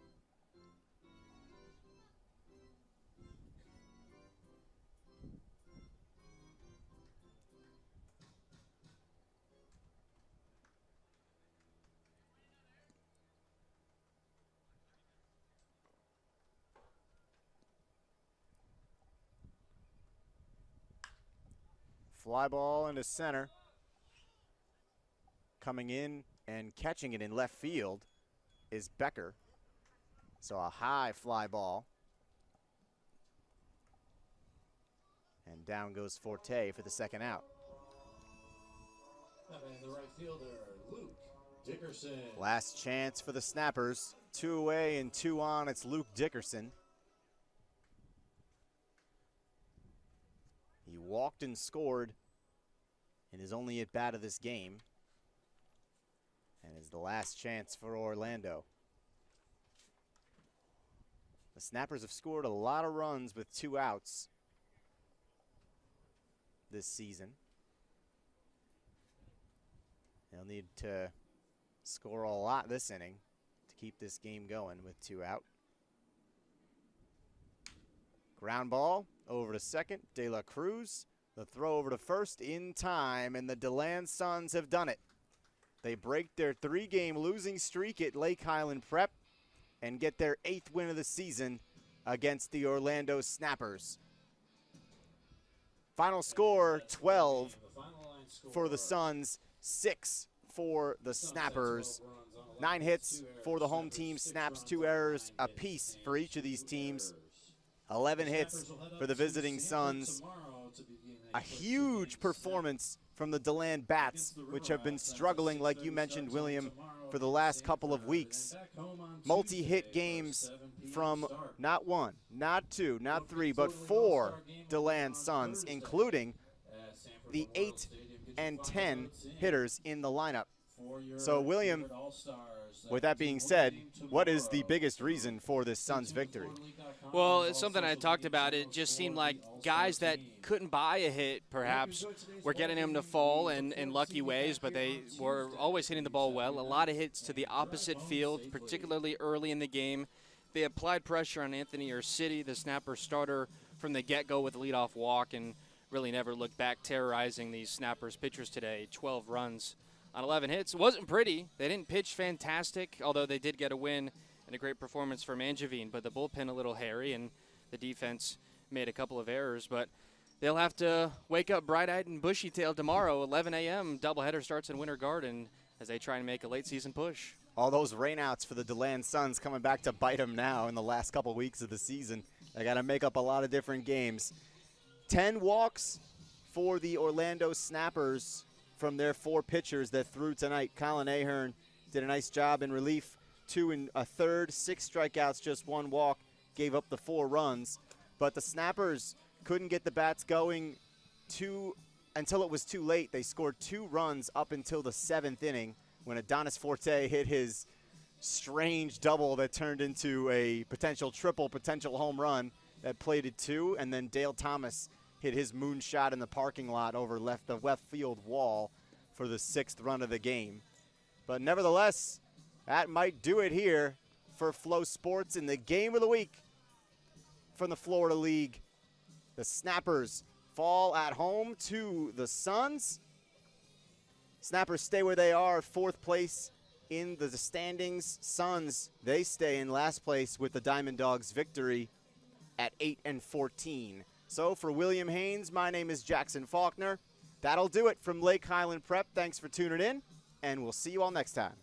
Fly ball into center. Coming in and catching it in left field is Becker. So a high fly ball. And down goes Forte for the second out. And the right fielder, Luke Dickerson. Last chance for the Snappers. 2 away and 2 on. It's Luke Dickerson. He walked and scored in his only at bat of this game. And is the last chance for Orlando. The Snappers have scored a lot of runs with 2 outs this season. They'll need to score a lot this inning to keep this game going with 2 out. Ground ball over to second, De La Cruz. The throw over to first in time, and the DeLand Suns have done it. They break their 3-game losing streak at Lake Highland Prep and get their 8th win of the season against the Orlando Snappers. Final score, 12 for the Suns, 6 for the Snappers. 9 hits for the home team, snaps, 2 errors apiece for each of these teams. 11 hits for the visiting Suns. A huge performance from the DeLand Bats, which have been struggling, like you mentioned, William, for the last couple of weeks. Multi-hit games from not 1, not 2, not 3, but 4 DeLand Suns, including the 8 and 10 hitters in the lineup. So, William, with that being said, what is the biggest reason for this Suns victory? Well, it's something I talked about. It just seemed like guys that couldn't buy a hit, perhaps, were getting them to fall in lucky ways, but they were always hitting the ball well. A lot of hits to the opposite field, particularly early in the game. They applied pressure on Anthony Ursitti, the Snapper starter, from the get-go with a leadoff walk, and really never looked back, terrorizing these Snappers pitchers today. 12 runs on 11 hits. It wasn't pretty. They didn't pitch fantastic, although they did get a win and a great performance from Angevine. But the bullpen a little hairy, and the defense made a couple of errors. But they'll have to wake up bright-eyed and bushy-tailed tomorrow. 11 a.m. doubleheader starts in Winter Garden as they try and make a late-season push. All those rainouts for the DeLand Suns coming back to bite them now in the last couple weeks of the season. They got to make up a lot of different games. 10 walks for the Orlando Snappers from their 4 pitchers that threw tonight. Colin Ahern did a nice job in relief. 2 1/3, 6 strikeouts, just 1 walk, gave up the 4 runs. But the Snappers couldn't get the bats going until it was too late. They scored 2 runs up until the 7th inning when Adonis Forte hit his strange double that turned into a potential triple, potential home run that plated 2, and then Dale Thomas hit his moonshot in the parking lot over the left field wall for the 6th run of the game. But nevertheless, that might do it here for Flow Sports in the game of the week from the Florida League. The Snappers fall at home to the Suns. Snappers stay where they are, 4th place in the standings. Suns, they stay in last place with the Diamond Dogs' victory at 8-14. So for William Haynes, my name is Jackson Faulkner. That'll do it from Lake Highland Prep. Thanks for tuning in, and we'll see you all next time.